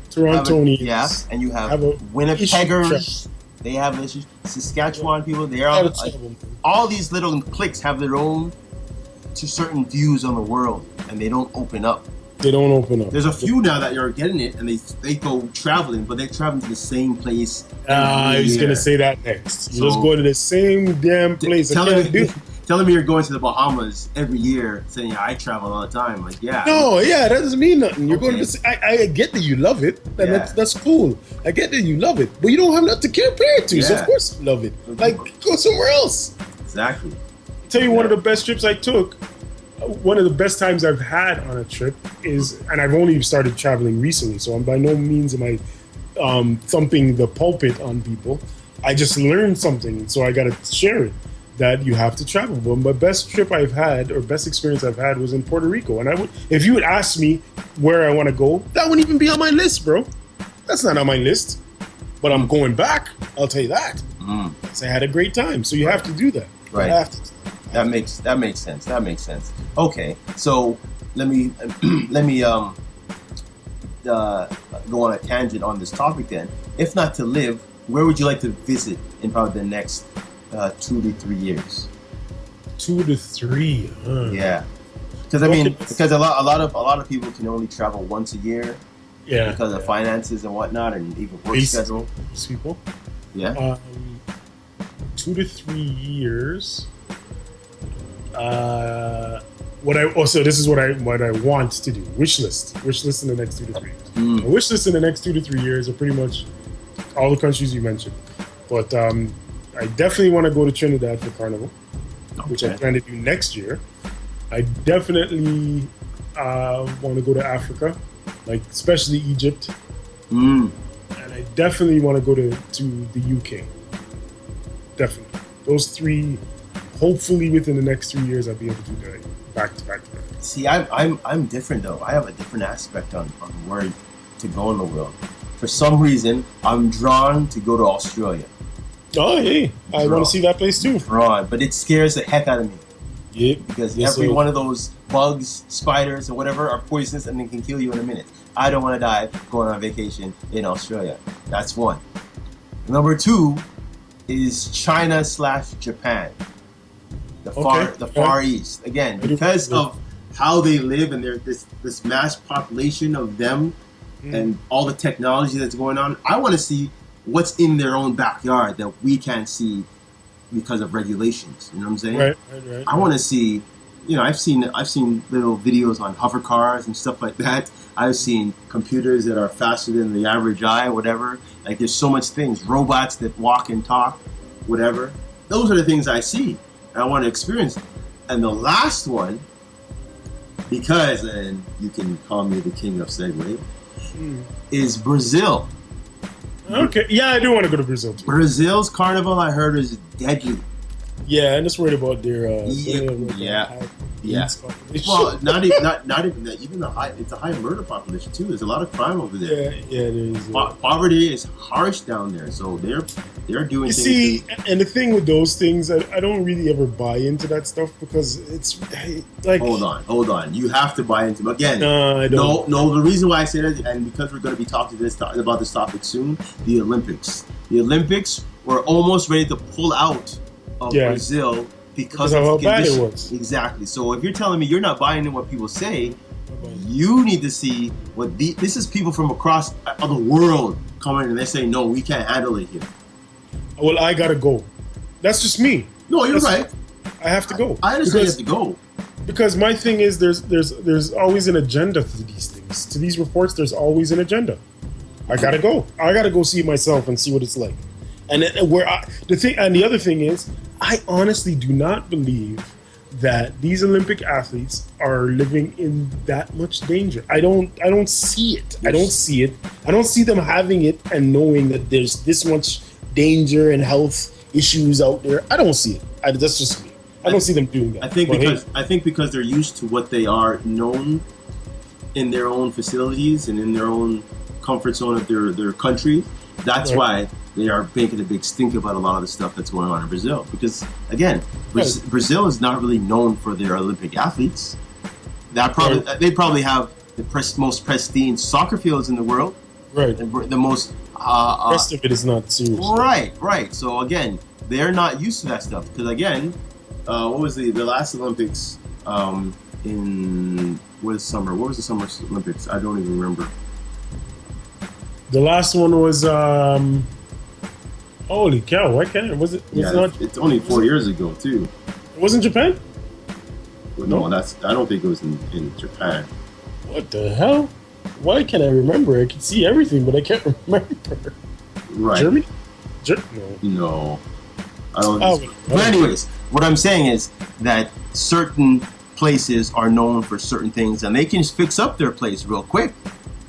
And you have Winnipeggers. They have issues. Saskatchewan people. They are all these little cliques have their own certain views on the world, and they don't open up. There's a few now that are getting it, and they go traveling, but they're traveling to the same place. I was gonna say that next. You just go to the same damn place. Telling me you're going to the Bahamas every year, saying, yeah, I travel all the time. Like, yeah. No, yeah, that doesn't mean nothing. You're going to. I get that you love it, and that's cool. I get that you love it, but you don't have nothing to compare it to. So of course you love it. Like, go somewhere else. Exactly. I'll tell you, one of the best trips I took. One of the best times I've had on a trip is, and I've only started traveling recently, so I'm by no means am I thumping the pulpit on people. I just learned something, so I got to share it. That you have to travel. But my best trip I've had, or best experience I've had, was in Puerto Rico. And if you would ask me where I want to go, that wouldn't even be on my list, bro. That's not on my list. But I'm going back. I'll tell you that. So I had a great time. So you have to do that. Right. That makes sense. Okay, so let me go on a tangent on this topic then. If not to live, where would you like to visit in probably the next 2 to 3 years? 2 to 3. Yeah, because I mean, because a lot of people can only travel once a year. Yeah, because of finances and whatnot, and even work schedule. Most people. Yeah. 2 to 3 years. this is what I want to do. Wish list in the next 2 to 3 years. A wish list in the next 2 to 3 years are pretty much all the countries you mentioned. But I definitely want to go to Trinidad for Carnival, which I plan to do next year. I definitely want to go to Africa, like especially Egypt. And I definitely want to go to the UK. Definitely. Those 3, hopefully within the next 3 years, I'll be able to do that back to back. See, I'm different though. I have a different aspect on where to go in the world. For some reason, I'm drawn to go to Australia. Oh, hey, I want to see that place too. Drawn, but it scares the heck out of me. Yeah, because every one of those bugs, spiders, or whatever are poisonous and they can kill you in a minute. I don't want to die going on vacation in Australia. That's one. Number 2 is China/Japan. The Far East. Again, because of how they live and there's this mass population of them and all the technology that's going on. I want to see what's in their own backyard that we can't see because of regulations. You know what I'm saying? Right. I want to see, I've seen little videos on hover cars and stuff like that. I've seen computers that are faster than the average eye, whatever. Like there's so much things, robots that walk and talk, whatever. Those are the things I see and I want to experience. And the last one, because, and you can call me the king of segue, is Brazil. Okay, yeah, I do want to go to Brazil too. Brazil's carnival, I heard, is deadly. Yeah, I'm just worried about their Yeah. Well, not even that. Even it's a high murder population too. There's a lot of crime over there. Yeah, there is. Poverty is harsh down there, so they're doing. You things. See, and the thing with those things, I don't really ever buy into that stuff because it's like. Hold on. You have to buy into again. No, I don't. No. The reason why I say that, and because we're going to be talking about this topic soon, the Olympics. The Olympics were almost ready to pull out of Brazil. Because of how the bad it was. Exactly. So if you're telling me you're not buying into what people say, you need to see what this is people from across the world coming and they say, no, we can't handle it here. Well, I gotta go. That's just me. No, you're right. I have to go. I understand you have to go. Because my thing is there's always an agenda to these things. To these reports, there's always an agenda. I gotta go. I gotta go see it myself and see what it's like. And the other thing is, I honestly do not believe that these Olympic athletes are living in that much danger. I don't see it. I don't see it. I don't see them having it and knowing that there's this much danger and health issues out there. I don't see it. That's just me. I don't see them doing that. I think because they're used to what they are known in their own facilities and in their own comfort zone of their country. That's why they are making a big stink about a lot of the stuff that's going on in Brazil. Because, again, Brazil is not really known for their Olympic athletes. They probably have the most pristine soccer fields in the world. Right. The most... the rest of it is not serious. Right. So, again, they're not used to that stuff. Because, again, what was the last Olympics in... What was the Summer Olympics? I don't even remember. The last one was... Holy cow! Why can't it? It's only 4 years ago too. It wasn't Japan? Well, no, I don't think it was in Japan. What the hell? Why can't I remember? I can see everything, but I can't remember. Right. Germany? No. I don't. But anyways, what I'm saying is that certain places are known for certain things, and they can fix up their place real quick.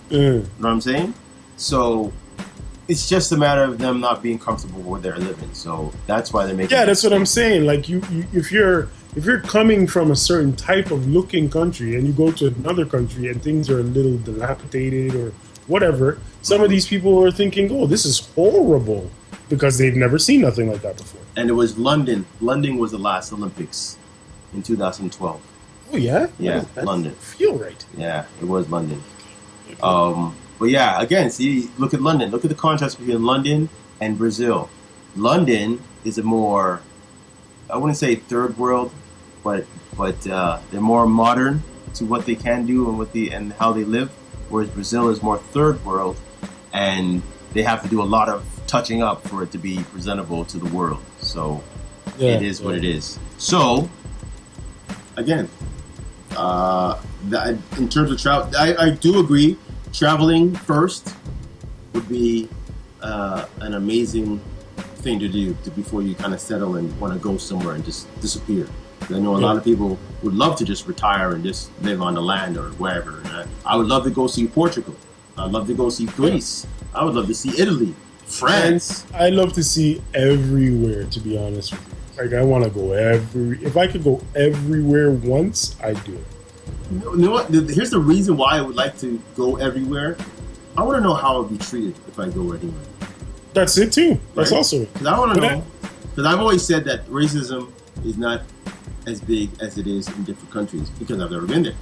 You know what I'm saying? So. It's just a matter of them not being comfortable where they're living, so that's why they're making. Yeah, that's what I'm saying. Like if you're coming from a certain type of looking country and you go to another country and things are a little dilapidated or whatever, some of these people are thinking, "Oh, this is horrible," because they've never seen nothing like that before. And it was London. London was the last Olympics in 2012. Oh yeah, London. Feel right? Yeah, it was London. But yeah, again, see, look at London. Look at the contrast between London and Brazil. London is a more, I wouldn't say third world, but they're more modern to what they can do and how they live. Whereas Brazil is more third world, and they have to do a lot of touching up for it to be presentable to the world. So it is what it is. So again, In terms of travel, I do agree. Traveling first would be an amazing thing to do before you kind of settle and want to go somewhere and just disappear. I know a lot of people would love to just retire and just live on the land or wherever. And I would love to go see Portugal. I'd love to go see Greece. I would love to see Italy, France. I love to see everywhere, to be honest with you. Like, I want to go if I could go everywhere once, I'd do it. You know what? Here's the reason why I would like to go everywhere. I want to know how I'll be treated if I go anywhere. That's it too. That's Right? also it. Because I want to know. Because I've always said that racism is not as big as it is in different countries because I've never been there.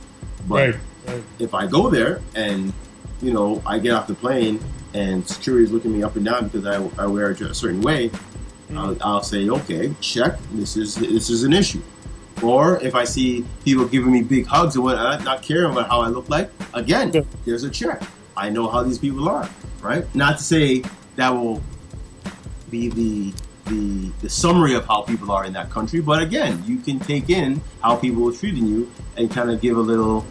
But Right. if I go there and, I get off the plane and security is looking me up and down because I wear a certain way, I'll say, okay, check. This is an issue. Or if I see people giving me big hugs and whatnot, not caring about how I look like, again, there's a check. I know how these people are, right? Not to say that will be the summary of how people are in that country, but again, you can take in how people are treating you and kind of give a little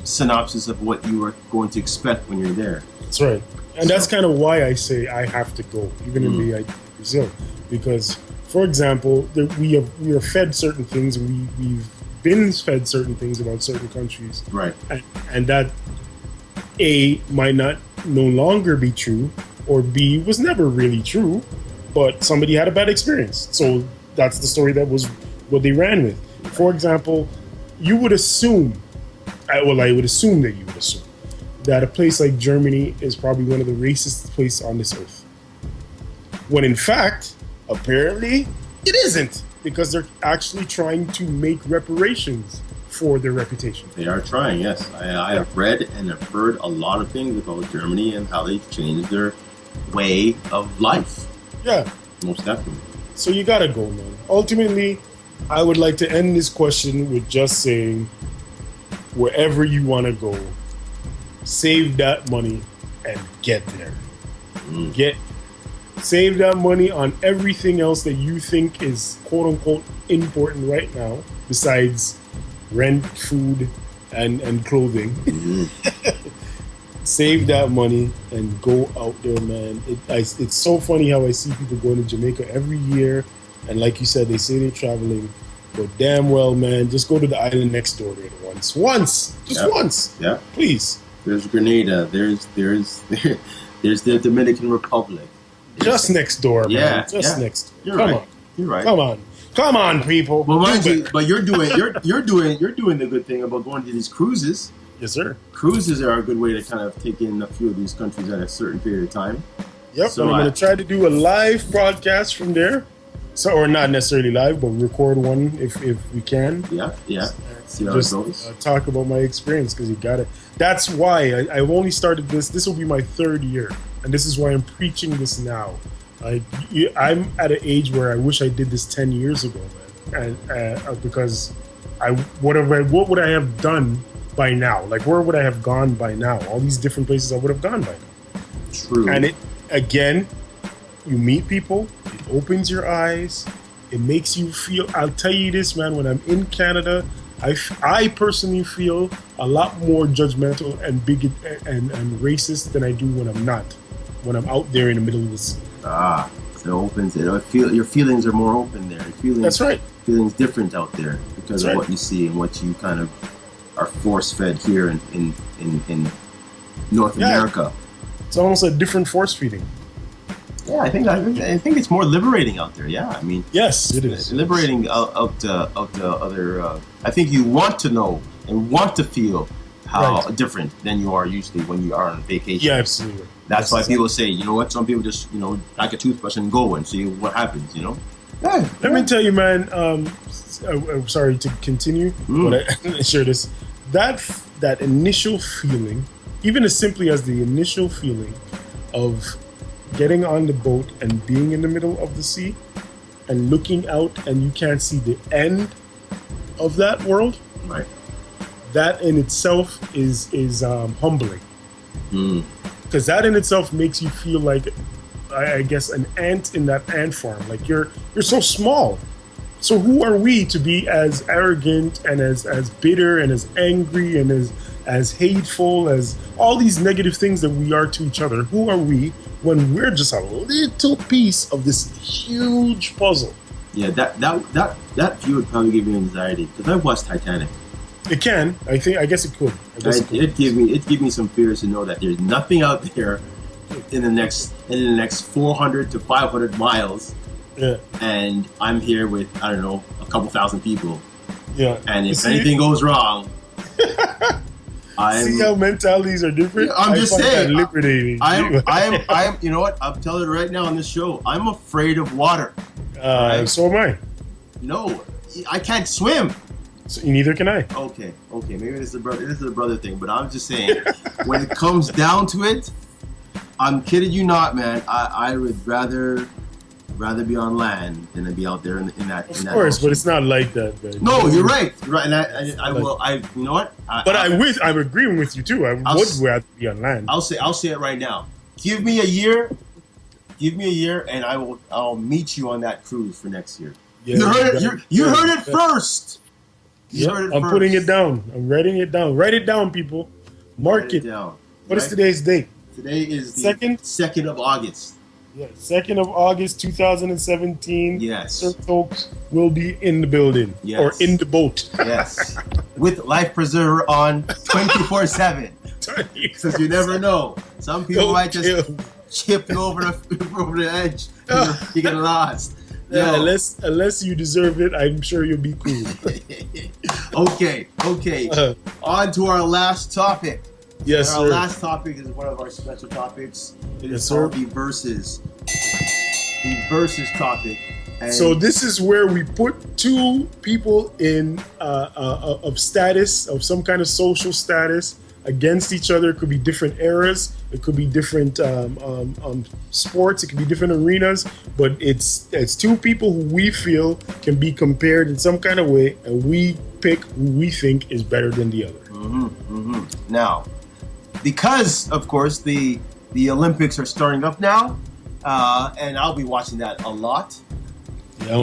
synopsis of what you are going to expect when you're there. That's right. And that's kind of why I say I have to go, even in the Brazil, because, for example, we are fed certain things, and we've been fed certain things about certain countries, Right. and that A might not no longer be true, or B was never really true, but somebody had a bad experience. So that's the story that was what they ran with. For example, you would assume, I would assume that you would assume that a place like Germany is probably one of the racist places on this earth. When in fact, apparently, it isn't, because they're actually trying to make reparations for their reputation. They are trying, yes. I have read and have heard a lot of things about Germany and how they've changed their way of life. Yeah. Most definitely. So you gotta go, man. Ultimately, I would like to end this question with just saying, wherever you want to go, save that money and get there. Save that money on everything else that you think is quote unquote important right now, besides rent, food, and clothing. Save that money and go out there, man. It's so funny how I see people going to Jamaica every year, and like you said, they say they're traveling, but damn well, man, just go to the island next door there once, once, Yeah. please. There's Grenada. There's the Dominican Republic. Just next door, man. Yeah, Next door. You're Come right. on. You're right. Come on, people. Well, mind Do you, better. but you're doing the good thing about going to these cruises. Yes, sir. Cruises are a good way to kind of take in a few of these countries at a certain period of time. Yep. So and I'm going to try to do a live broadcast from there. So, or not necessarily live, but record one if we can. Yeah. See how Just it goes. talk about my experience, because you got it. That's why I've only started this. This will be my 3rd year, and this is why I'm preaching this now. I'm at an age where I wish I did this 10 years ago, man. And because what would I have done by now? Like, where would I have gone by now? All these different places I would have gone by now. True. And it, again, you meet people, it opens your eyes, it makes you feel, I'll tell you this, man, when I'm in Canada, I personally feel a lot more judgmental and bigot and racist than I do when I'm not, when I'm out there in the middle of the sea. It opens it. Your feelings are more open there. That's right. Feelings different out there because That's of right. what you see and what you kind of are force fed here in North America. It's almost a different force feeding. Yeah, I think it's more liberating out there. Yeah, I mean, Yes, it is. liberating out the other. I think you want to know and want to feel how different than you are usually when you are on vacation. Yeah, absolutely. That's why people say, you know what? Some people just pack a toothbrush and go and see what happens. Yeah. Let me tell you, man. I'm sorry to continue, but I share this. That initial feeling, even as simply as the initial feeling of getting on the boat and being in the middle of the sea and looking out, and you can't see the end of that world. Right. That in itself is humbling, because that in itself makes you feel like, I guess, an ant in that ant farm. Like you're so small, So who are we to be as arrogant and as bitter and as angry and as hateful as all these negative things that we are to each other? Who are we when we're just a little piece of this huge puzzle? Yeah, that view would probably give me anxiety because I watched Titanic. It can. I guess it could. It give me some fears to know that there's nothing out there in the next 400 to 500 miles. Yeah. And I'm here with, I don't know, a couple thousand people. Yeah. And if anything goes wrong, see how mentalities are different? I'm just saying. That liberating. I am. You know what? I'm telling you right now on this show. I'm afraid of water. Right? So am I. No, I can't swim. So neither can I. Okay. Maybe this is a brother thing, but I'm just saying, when it comes down to it, I'm kidding you not, man. I would rather be on land than to be out there in that. Of course, but it's not like that, man. No, you're right. You're right, and I will. You know what? I'm agreeing with you too. I would rather be on land. I'll say it right now. Give me a year, and I'll meet you on that cruise for next year. Yeah, you heard it first. I'm putting it down. I'm writing it down. Write it down, people. Mark it. Down. What is today's date? Today is the 2nd of August. Yeah, 2nd of August, 2017. Yes. Sir Toks will be in the building. Yes. Or in the boat. Yes. With life preserver on 24/7. Because you never know. Some people might just chip you over the edge. You get lost. Yeah, unless you deserve it, I'm sure you'll be cool. Okay. On to our last topic. Yes, and our last topic is one of our special topics. It is called the verses. The verses topic. And so this is where we put two people in of status, of some kind of social status, against each other. It could be different eras. It could be different sports. It could be different arenas. But it's two people who we feel can be compared in some kind of way, and we pick who we think is better than the other. Now, because of course the Olympics are starting up now, and I'll be watching that a lot. Yeah,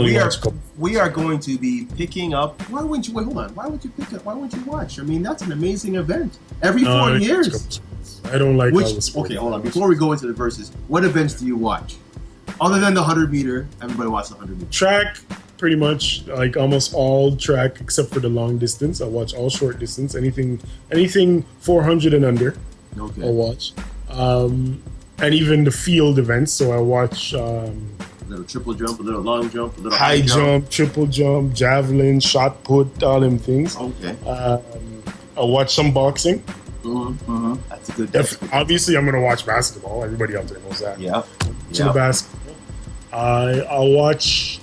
we are going to be picking up. Why wouldn't you wait? Hold on. Why would you pick up? Why wouldn't you watch? I mean, that's an amazing event. Every 4 years. I don't like all the sports. Okay, hold on. Before we go into the verses, what events do you watch? Other than the 100 meter, everybody watches the 100 meter. Track, pretty much, like almost all track except for the long distance. I watch all short distance. Anything 400 and under. Okay. I'll watch. And even the field events. So I watch. A little triple jump, a little long jump, a little high jump, triple jump, javelin, shot put, all them things. Okay. I watch some boxing. That's a good. Obviously, I'm gonna watch basketball. Everybody out there knows that. Yeah. The basketball. I'll watch.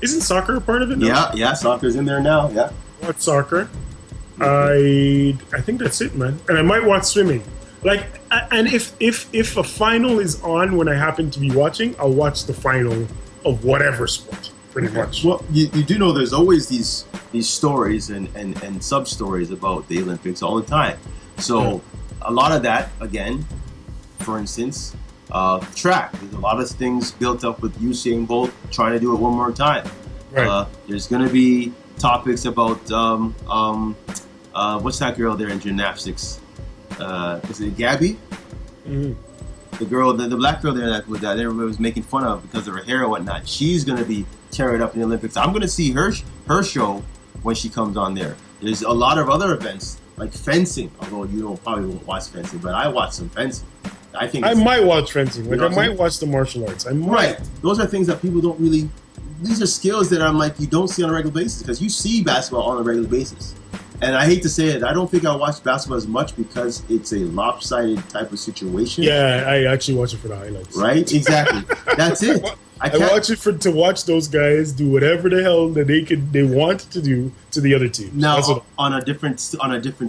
Isn't soccer a part of it now? Yeah. Soccer's in there now. Yeah. I watch soccer. I think that's it, man. And I might watch swimming. Like, and if a final is on when I happen to be watching, I'll watch the final of whatever sport, pretty much. Well, you do know there's always these stories and sub stories about the Olympics all the time. So a lot of that, again, for instance, track. There's a lot of things built up with USAIN Bolt trying to do it one more time. Right. There's going to be topics about what's that girl there in gymnastics? Is it Gabby? The girl, the black girl there that everybody was making fun of because of her hair and whatnot. She's going to be tearing up in the Olympics. I'm going to see her show when she comes on there. There's a lot of other events like fencing, although you probably won't watch fencing, but I watch some fencing. I might watch fencing. Like, I might watch the martial arts. Right. Those are things that people don't really. These are skills that I'm like you don't see on a regular basis because you see basketball on a regular basis. And I hate to say it, I don't think I watch basketball as much because it's a lopsided type of situation. Yeah, I actually watch it for the highlights. Right? Exactly. That's it. I watch it to watch those guys do whatever the hell that they want to do to the other team. Now, on a different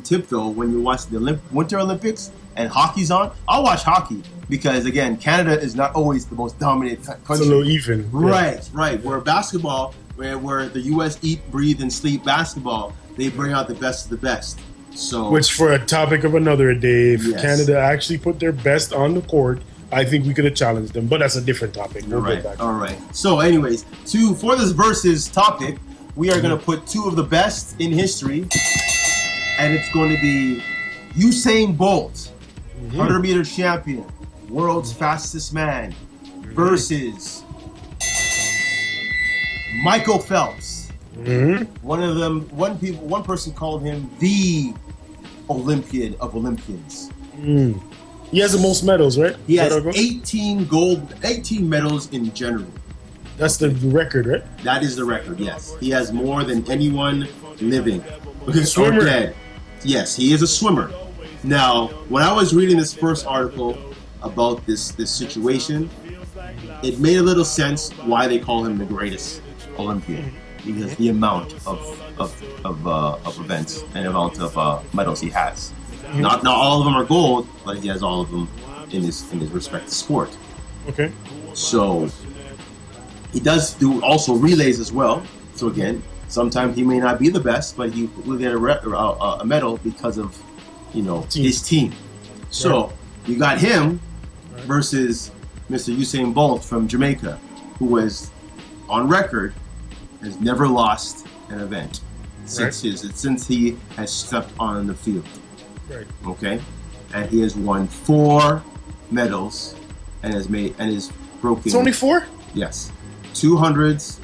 tip though, when you watch the Winter Olympics and hockey's on, I'll watch hockey because again, Canada is not always the most dominant country. It's a little even. Right. Where basketball, where the U.S. eat, breathe, and sleep basketball. They bring out the best of the best. So, which for a topic of another day, if Canada actually put their best on the court, I think we could have challenged them, but that's a different topic. We'll get back. All right. So, anyways, for this versus topic, we are going to put two of the best in history, and it's going to be USAIN Bolt, 100-meter champion, world's fastest man, versus Michael Phelps. One person called him the Olympian of Olympians. He has the most medals, right? He has 18 medals in general. That's the record, right? That is the record, yes. He has more than anyone living. Swimmer. Or dead. Yes, he is a swimmer. Now, when I was reading this first article about this situation, it made a little sense why they call him the greatest Olympian. Because the amount of events and amount of medals he has. Not all of them are gold, but he has all of them in his respective sport. Okay. So he does do also relays as well. So again, sometimes he may not be the best, but he will get a medal because of his team. So you got him versus Mr. Usain Bolt from Jamaica, who was on record has never lost an event since he has stepped on the field. Right. Okay, and he has won 4 medals and has broken. It's only 4? Yes, 200s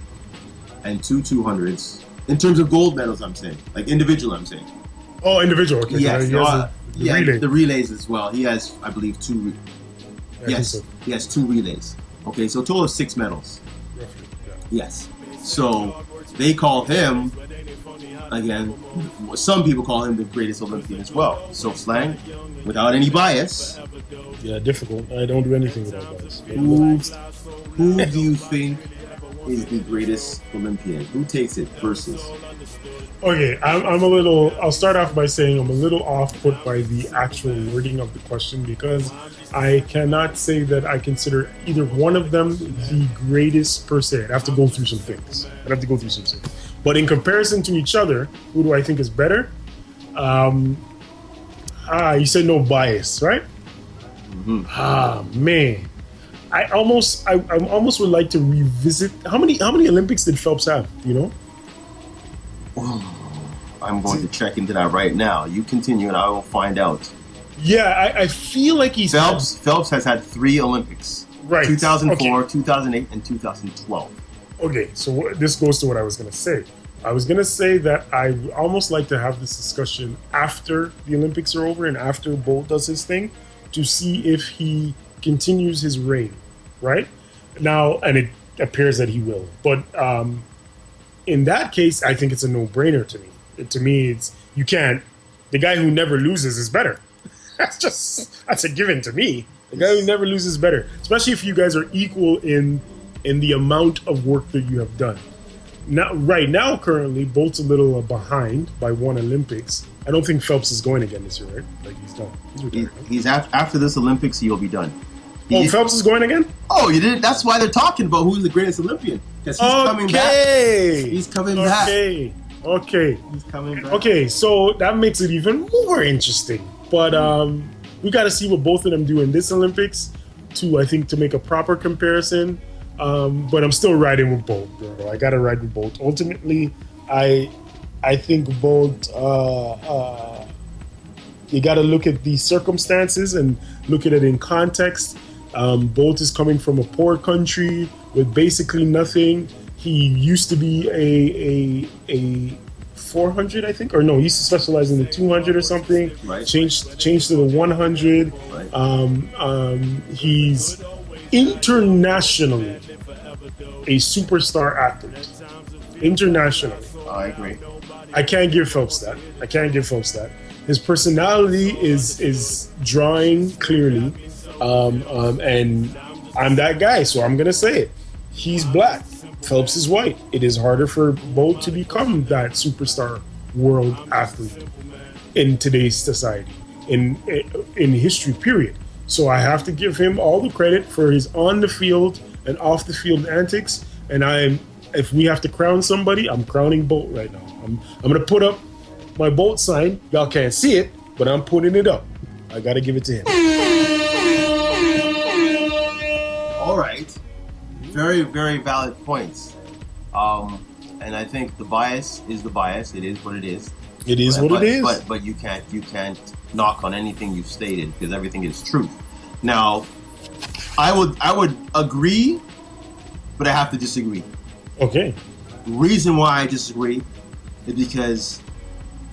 and 2 200s in terms of gold medals. I'm saying, like individual. I'm saying. Oh, individual. Okay. Yes. Relay. The relays as well. He has, I believe, 2. Yes, he has 2 relays. Okay, so a total of 6 medals. Roughly. Yeah. Yes. So they call him. Again, some people call him the greatest Olympian as well. So, Slang, without any bias. Yeah, difficult. I don't do anything without bias. Who do you think is the greatest Olympian? Who takes it versus? Okay, I'll start off by saying I'm a little off put by the actual wording of the question because I cannot say that I consider either one of them the greatest per se. I'd have to go through some things. But in comparison to each other, who do I think is better? You said no bias, right? Man. I almost would like to revisit how many Olympics did Phelps have, you know? I'm going to check into that right now. You continue and I will find out. Yeah, I feel like Phelps has had 3 Olympics. Right. 2004, 2008, and 2012. Okay, so this goes to what I was going to say. I was going to say that I almost like to have this discussion after the Olympics are over and after Bolt does his thing to see if he continues his reign, right? Now, and it appears that he will. But in that case, I think it's a no-brainer to me. To me, it's you can't. The guy who never loses is better. That's a given to me. The guy who never loses is better, especially if you guys are equal in the amount of work that you have done. Now, right now, currently, Bolt's a little behind by 1 Olympics. I don't think Phelps is going again this year, right? Like he's done. He's retired. He's after this Olympics, he'll be done. Phelps is going again? Oh, you didn't? That's why they're talking about who's the greatest Olympian. Because he's coming back. He's coming back. Okay. He's coming back. Okay, so that makes it even more interesting. But we got to see what both of them do in this Olympics to make a proper comparison. But I'm still riding with Bolt, bro. I got to ride with Bolt. Ultimately, I think Bolt, you got to look at the circumstances and look at it in context. Bolt is coming from a poor country with basically nothing. He used to be a 400, I think, or no, he used to specialize in the 200 or something. Right. Changed to the 100. Right. He's internationally a superstar athlete. Internationally. I agree. I can't give Phelps that. His personality is drawing clearly, and I'm that guy, so I'm gonna say it. He's black. Phelps is white. It is harder for Bolt to become that superstar world athlete in today's society, in history, period. So I have to give him all the credit for his on the field and off the field antics. And if we have to crown somebody, I'm crowning Bolt right now. I'm gonna put up my Bolt sign. Y'all can't see it, but I'm putting it up. I gotta give it to him. All right. Very, very valid points. And I think the bias is the bias. It is what it is. It is what it is. But you can't knock on anything you've stated because everything is truth. Now, I would agree, but I have to disagree. Okay. Reason why I disagree is because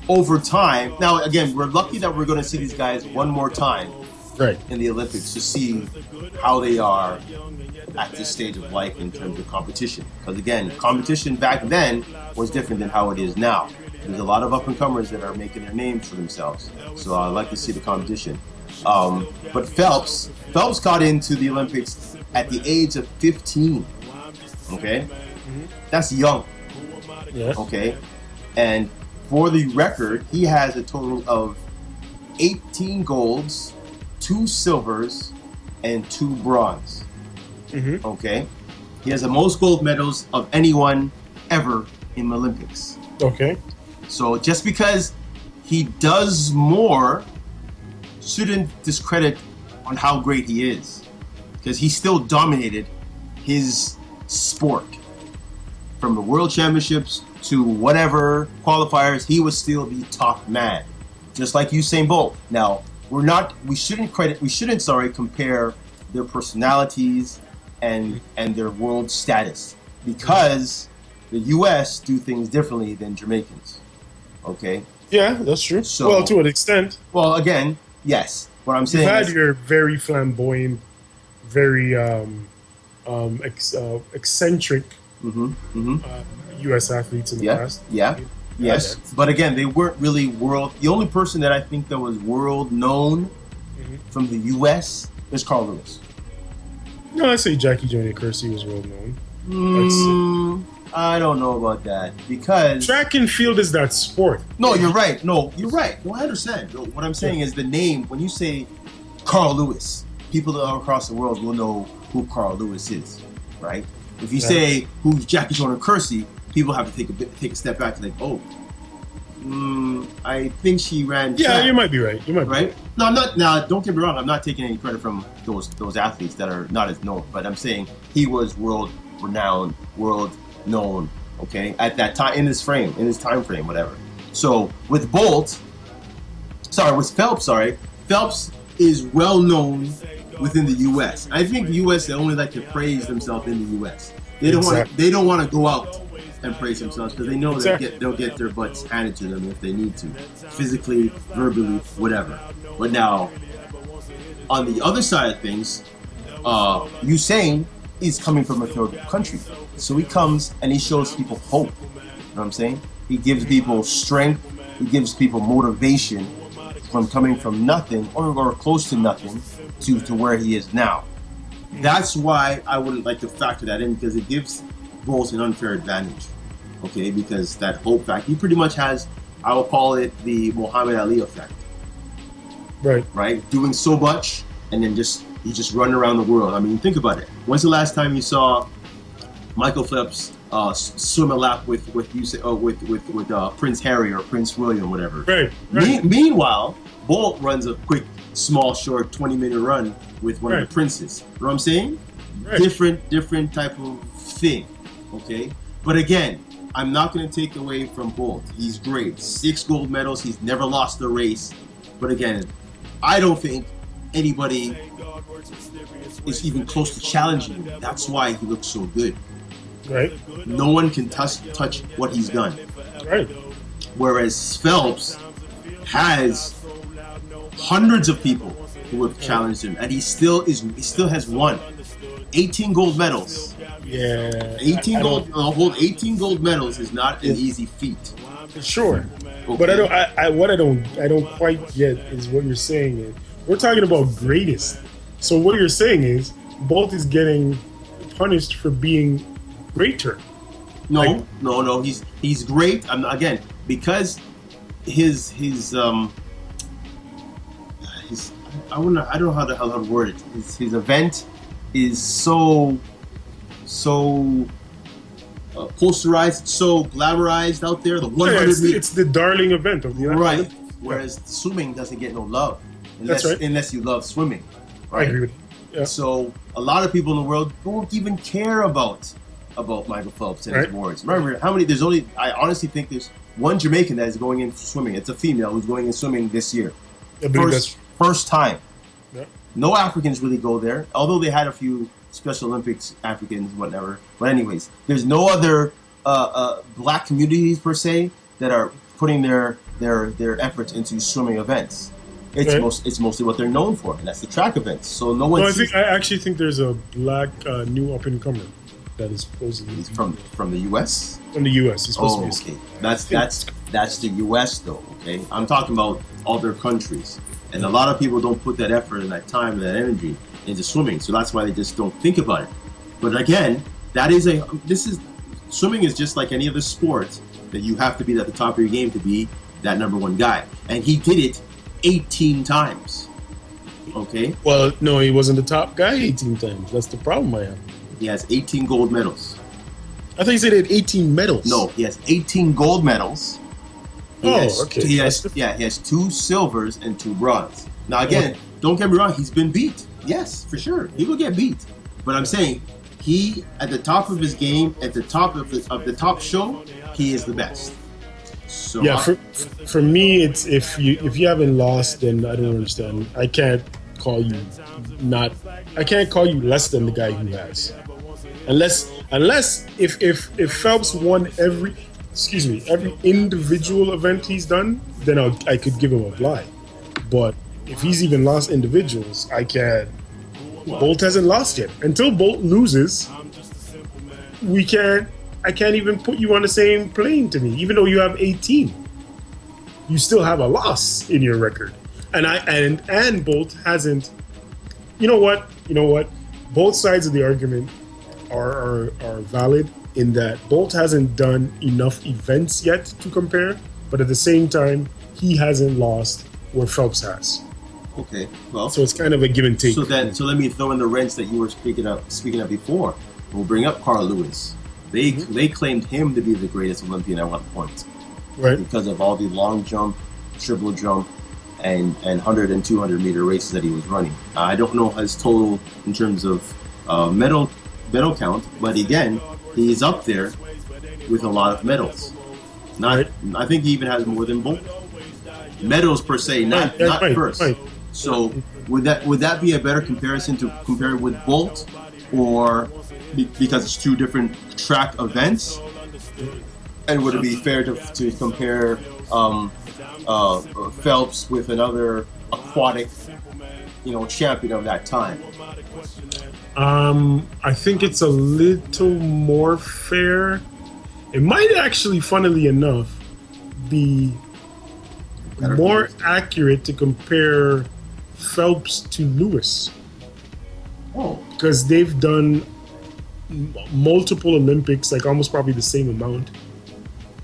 over time, now again, we're lucky that we're going to see these guys one more time Right. in the Olympics to see how they are at this stage of life in terms of competition. Because again, competition back then was different than how it is now. There's a lot of up-and-comers that are making their names for themselves. So I'd like to see the competition. But Phelps got into the Olympics at the age of 15. Okay? That's young. Yeah. Okay? And for the record, he has a total of 18 golds, 2 silvers, and 2 bronze. Okay? He has the most gold medals of anyone ever in the Olympics. Okay. So just because he does more shouldn't discredit on how great he is, because he still dominated his sport. From the World Championships to whatever qualifiers, he was still the top man, just like Usain Bolt. Now, we shouldn't compare their personalities and their world status, because the U.S. do things differently than Jamaicans. Okay. Yeah, that's true. So- well, to an extent. Well, again, yes. What I'm saying You've had is, your very flamboyant, very eccentric U.S. athletes in the past. Yes. But again, they weren't really world. The only person that I think that was world known from the U.S. is Carl Lewis. No, I say Jackie Joyner Kersey was well known. I don't know about that, because Track and field is that sport. No, you're right. No, I understand. No, what I'm saying is the name. When you say Carl Lewis, people that are across the world will know who Carl Lewis is, right? If you say who's Jackie Joyner Kersey, people have to take a step back and like, oh, I think she ran track. Yeah, you might be right. Right? No, I'm not. Now, don't get me wrong. I'm not taking any credit from those athletes that are not as known. But I'm saying he was world renowned, world known. Okay, at that time, in his time frame, whatever. So with Phelps, Phelps is well known within the U.S. I think the U.S. they only like to praise themselves in the U.S. They don't want to go out and praise themselves because they know they'll get their butts handed to them if they need to, physically, verbally, whatever. But now, on the other side of things, Usain is coming from a third country, so he comes and he shows people hope. You know what I'm saying? He gives people strength. He gives people motivation from coming from nothing or close to nothing to where he is now. That's why I wouldn't like to factor that in, because it gives Bolt an unfair advantage. Okay, because that hope factor, he pretty much has, I will call it the Muhammad Ali effect. Right? Doing so much and then he just running around the world. I mean, think about it. When's the last time you saw Michael Phelps swim a lap with Prince Harry or Prince William, whatever? Right. Meanwhile, Bolt runs a quick, small, short 20-minute run with one of the princes. You know what I'm saying? Right. Different type of thing. Okay? But again, I'm not going to take away from Bolt. He's great. 6 gold medals. He's never lost a race. But again, I don't think anybody is even close to challenging him. That's why he looks so good. Right. No one can touch what he's done. Right. Whereas Phelps has hundreds of people who have challenged him, and he still has won 18 gold medals. Yeah. 18 gold medals is not an easy feat. Sure. Okay. But I don't quite get is what you're saying is we're talking about greatest. So what you're saying is Bolt is getting punished for being greater. No. He's great. Again, because his I don't know how to word it. His event is so posterized, so glamorized out there. The 100 it's the darling event of the right. Olympics. Whereas swimming doesn't get no love That's right. unless you love swimming. I agree with Yeah. So a lot of people in the world don't even care about Michael Phelps and his Right. awards. Remember how many? I honestly think there's one Jamaican that is going in swimming. It's a female who's going in swimming this year. I believe that's First time. yeah. No Africans really go there, although they had a few Special Olympics Africans, whatever. But anyways, there's no other black communities per se that are putting their efforts into swimming events. It's Right. it's mostly what they're known for, and that's the track events. So no one No, sees I actually think there's a black new up and comer that is supposedly it's from the U.S. from the U.S. He's supposed Oh, to be. okay. That's the U.S. though. Okay, I'm talking about other countries, and a lot of people don't put that effort and that time and that energy into swimming, so that's why they just don't think about it. But again, swimming is just like any other sport that you have to be at the top of your game to be that number one guy, and he did it 18 times. Okay, Well, no, he wasn't the top guy 18 times. That's the problem I have. he has 18 gold medals. I thought you said he had 18 medals. No, he has 18 gold medals. He Oh, has, okay. He That's has, he has 2 silvers and 2 bronze. Now, again, don't get me wrong. He's been beat. Yes, for sure. He will get beat. But I'm saying he, at the top of his game, at the top of the top show, he is the best. So Yeah, for me, it's if you haven't lost, then I don't understand. I can't call you less than the guy who has, unless if Phelps won every individual event he's done, then I could give him a bly. But if he's even lost individuals, I can't. Bolt hasn't lost yet. Until Bolt loses, I can't even put you on the same plane to me, even though you have 18. You still have a loss in your record. And Bolt hasn't. You know what? Both sides of the argument are valid in that Bolt hasn't done enough events yet to compare, but at the same time, he hasn't lost where Phelps has. okay, well, So it's kind of a give and take. so let me throw in the wrench that you were speaking of before. We'll bring up Carl Lewis. They claimed him to be the greatest Olympian at one point Right? because of all the long jump, triple jump, and 100 and 200 meter races that he was running. I don't know his total in terms of medal count, but again, he's up there with a lot of medals. Right. I think he even has more than Bolt. Medals per se, not Right, first. right. So would that be a better comparison to compare with Bolt, or because it's 2 different track events? And would it be fair to compare Phelps with another aquatic, champion of that time? I think it's a little more fair. It might actually, funnily enough, be more accurate to compare Phelps to Lewis, Oh, because they've done multiple Olympics, like almost probably the same amount.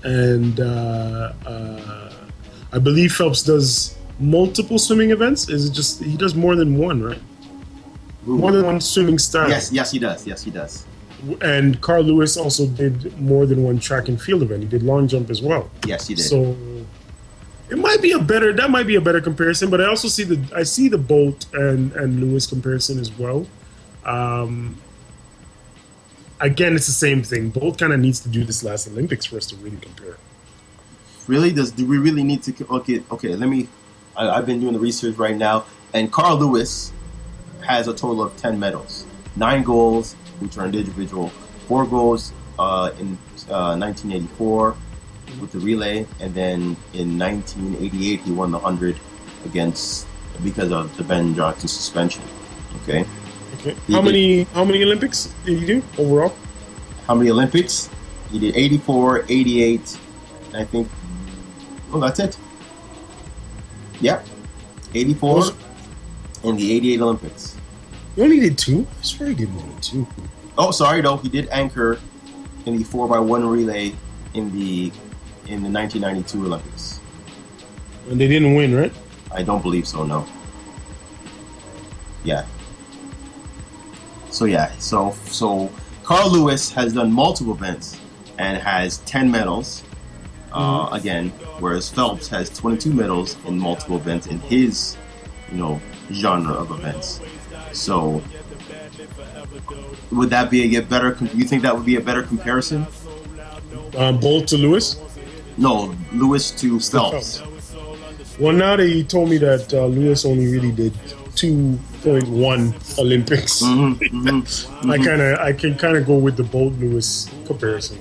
And I believe Phelps does multiple swimming events. Is it just he does more than one, right? More than one swimming style. yes, he does. Yes, he does. And Carl Lewis also did more than one track and field event. He did long jump as well. Yes, he did. So it might be that might be a better comparison. But I also see the Bolt and Lewis comparison as well. Again, it's the same thing. Bolt kind of needs to do this last Olympics for us to really compare. Really? Do we really need to? Okay. Let me. I've been doing the research right now, and Carl Lewis has a total of 10 medals, 9 golds, which are individual, 4 golds in 1984 with the relay, and then in 1988 he won the 100 because of the Ben Johnson suspension. Okay. Okay. How many Olympics did he do overall? How many Olympics? He did 84, 88, I think. Oh, that's it. Yep. 84 in the 88 Olympics. He only did 2? I swear he did more than 2. Oh, sorry, no. He did anchor in the 4x1 relay in the 1992 Olympics. And they didn't win, right? I don't believe so, no. Yeah. So Carl Lewis has done multiple events and has 10 medals. Again, whereas Phelps has 22 medals in multiple events in his, genre of events. So, would that be a better? You think that would be a better comparison? Bolt to Lewis? No, Lewis to Phelps. Well, now that you told me that Lewis only really did 2.1 Olympics, I can kind of go with the Bolt Lewis comparison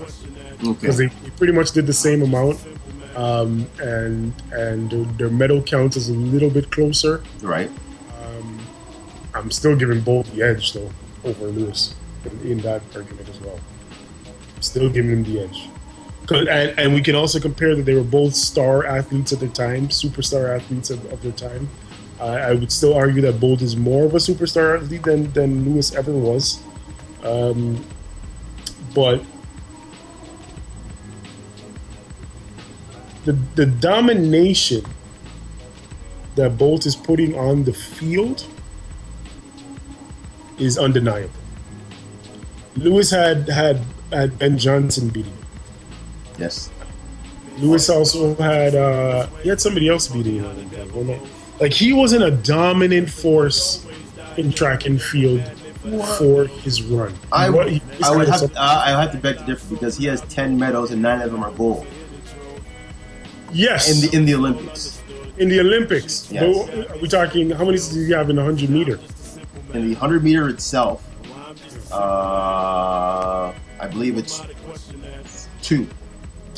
because they pretty much did the same amount, and their medal count is a little bit closer. Right. I'm still giving Bolt the edge though over Lewis in that argument as well. Still giving him the edge. And we can also compare that they were both star athletes at their time, superstar athletes of their time. I would still argue that Bolt is more of a superstar athlete than Lewis ever was. But the domination that Bolt is putting on the field is undeniable. Lewis had Ben Johnson beating him. Yes. Lewis also had somebody else beating him. Like he wasn't a dominant force in track and field for his run. I would have to beg to differ because he has 10 medals and 9 of them are gold. Yes. In the Olympics. In the Olympics. Yes. Are we talking how many do you have in the 100 meter? In the 100 meter itself, I believe it's 2.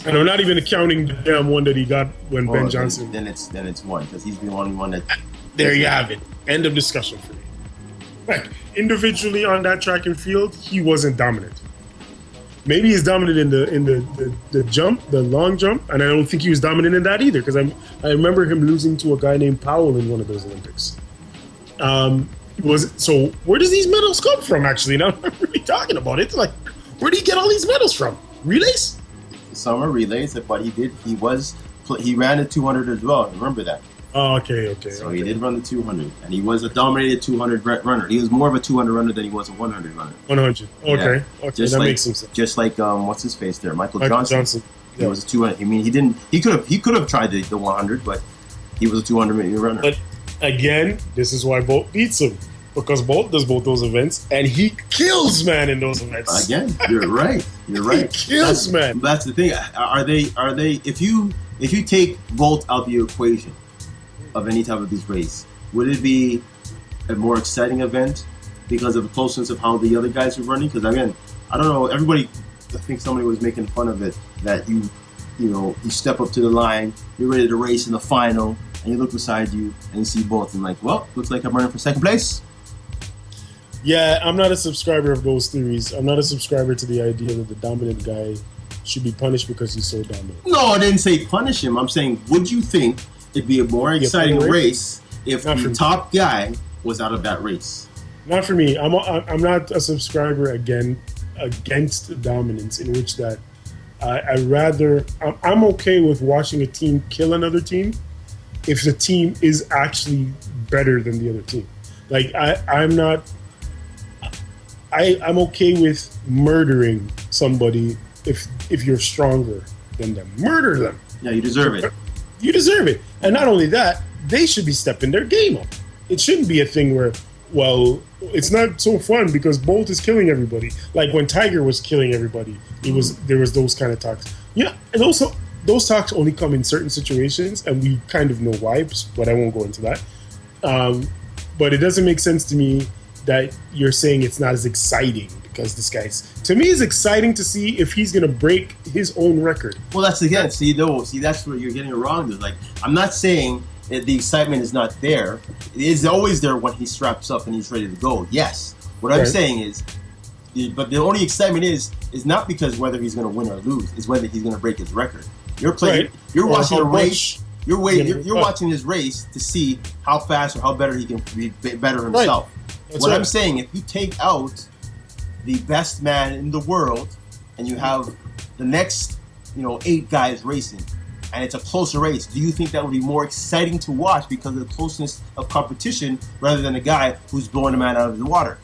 And I'm not even counting the damn one that he got when Ben Johnson. Then it's 1 because he's the only one that. There you have it. End of discussion for me. Like individually on that track and field, he wasn't dominant. Maybe he's dominant in the jump, the long jump, and I don't think he was dominant in that either because I remember him losing to a guy named Powell in one of those Olympics. So where does these medals come from? Actually, now I'm really talking about it. Like, where do you get all these medals from? Relays? Some are relays, but he ran the 200 as well. Remember that. Oh, okay. So he did run the 200, and he was a dominated 200 runner. He was more of a 200 runner than he was a 100 runner. 100. Okay. Yeah. Okay, that makes some sense. Just like what's his face there, Michael Johnson. Yeah. He was a 200. I mean, he could have tried the 100, but he was a 200 runner. But again, this is why Bolt beats him. Because Bolt does both those events, and he kills man in those events. Again, you're right. You're right. He kills man. That's the thing. Are they? If you take Bolt out of the equation of any type of these races, would it be a more exciting event because of the closeness of how the other guys are running? Because again, I don't know. Everybody, I think somebody was making fun of it that you step up to the line, you're ready to race in the final, and you look beside you and you see Bolt, and like, well, looks like I'm running for second place. Yeah, I'm not a subscriber of those theories. I'm not a subscriber to the idea that the dominant guy should be punished because he's so dominant. No, I didn't say punish him. I'm saying, would you think it'd be a more exciting race if the top guy was out of that race? Not for me. I'm not a subscriber against dominance, in which that I'm okay with watching a team kill another team if the team is actually better than the other team. Like I'm okay with murdering somebody if you're stronger than them. Murder them. Yeah, you deserve it. You deserve it. And not only that, they should be stepping their game up. It shouldn't be a thing where, well, it's not so fun because Bolt is killing everybody. Like when Tiger was killing everybody, there was those kind of talks. Yeah, and also those talks only come in certain situations, and we kind of know why, but I won't go into that. But it doesn't make sense to me that you're saying it's not as exciting because this guy's, to me, it's exciting to see if he's going to break his own record. Well, that's again, see, that's where you're getting it wrong. Like, I'm not saying that the excitement is not there. It is always there when he straps up and he's ready to go. Yes. What I'm saying is, but the only excitement is not because whether he's going to win or lose, is whether he's going to break his record. You're playing, you're watching a race. You're watching his race to see how fast or how better he can be better himself. What I'm saying, if you take out the best man in the world and you have the next, 8 guys racing, and it's a closer race, do you think that would be more exciting to watch because of the closeness of competition rather than a guy who's blowing a man out of the water?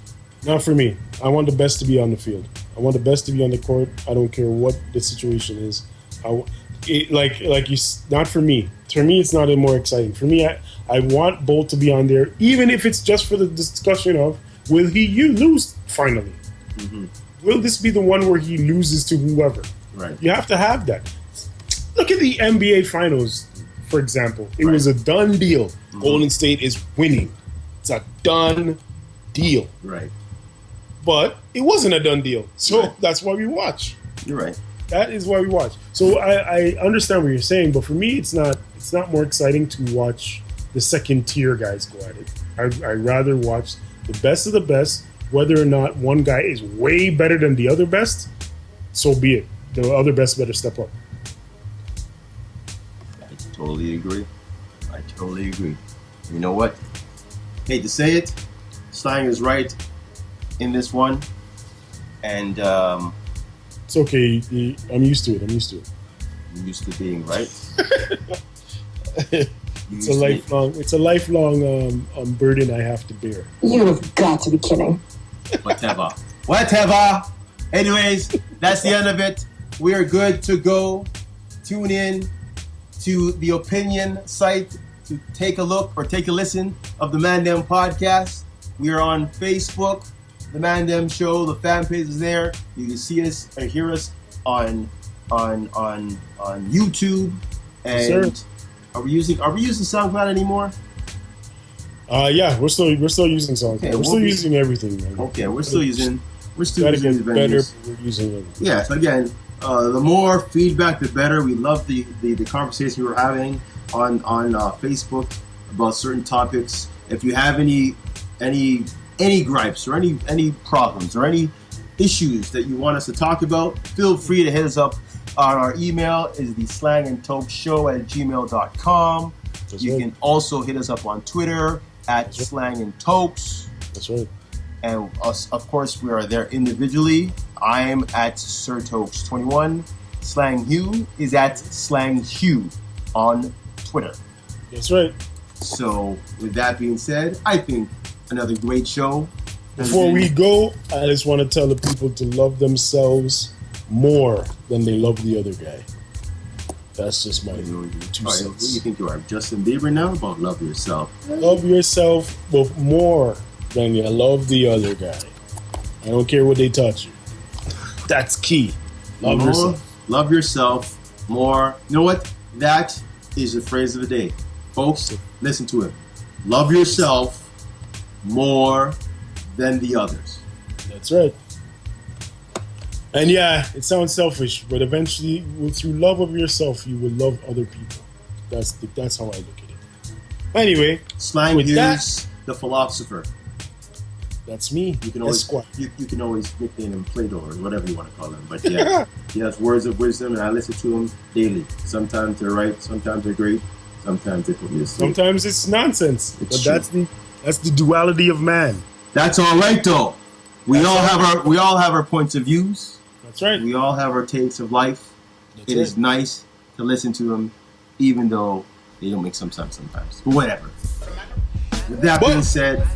Not for me. I want the best to be on the field. I want the best to be on the court. I don't care what the situation is. not for me. For me, it's not any more exciting. For me, I want Bolt to be on there, even if it's just for the discussion of will he lose finally? Mm-hmm. Will this be the one where he loses to whoever? Right. You have to have that. Look at the NBA Finals, for example. It was a done deal. Mm-hmm. Golden State is winning. It's a done deal. Right. But it wasn't a done deal. So Right. that's why we watch. You're right. That is why we watch. So I understand what you're saying, but for me, it's not more exciting to watch the second tier guys go at it. I'd rather watch the best of the best. Whether or not one guy is way better than the other best, so be it. The other best better step up. I totally agree. You know what? Hate to say it, Slang is right in this one, and It's okay. I'm used to it. I'm used to being right. It's a lifelong burden I have to bear. You have got to be kidding. Whatever. Anyways, that's the end of it. We are good to go. Tune in to the opinion site to take a look or take a listen of the Mandem podcast. We are on Facebook, the Mandem Show. The fan page is there. You can see us or hear us on YouTube. And Yes, are we using SoundCloud anymore? Yeah, we're still using songs. Okay, we're still using everything, man. Okay, we're still using Gotta these get better, venues. but we're using everything. Yeah, so again, the more feedback, the better. We love the conversation we were having on Facebook about certain topics. If you have any gripes or any problems or any issues that you want us to talk about, feel free to hit us up. Our email is the slangandtokeshow@gmail.com. You can also hit us up on Twitter at slangandtokes. That's right. And us, of course, we are there individually. I am at Sir Toks 21. Slang Hugh is at Slang Hugh on Twitter. That's right. So, with that being said, I think another great show. Before we go, I just want to tell the people to love themselves more than they love the other guy. That's just my 2 Who do cents. you think you are, Justin Bieber now? About love yourself. Love yourself but more than you love the other guy. I don't care what they taught you. That's key. Love More, yourself. Love yourself more. You know what? That is the phrase of the day. Folks, listen to it. Love yourself more than the others. That's right. And yeah, it sounds selfish, but eventually, through love of yourself, you will love other people. That's how I look at it. Anyway, Slang with Hughes, that, the philosopher. that's me. You can always Esquire. you can always nickname him Plato or whatever you want to call him. But yeah, he has words of wisdom, and I listen to him daily. Sometimes they're right, sometimes they're great, sometimes they put me to sleep. Sometimes it's nonsense, It's but true. that's the duality of man. That's all right though. We all have our points of views. That's right. We all have our takes of life. It is nice to listen to them, even though they don't make some sense sometimes. But whatever. With that being said,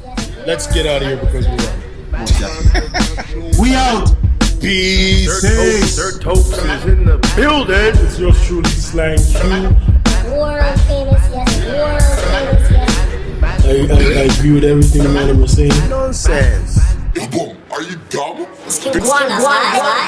Let's get out of here because we're done. most definitely. We out. Peace. Sir Toks is in the building. It's yours truly, Slang Hugh. World famous, yes. World famous, yes. I agree with everything the man was saying. Nonsense. Boom, are you dumb? Iguana,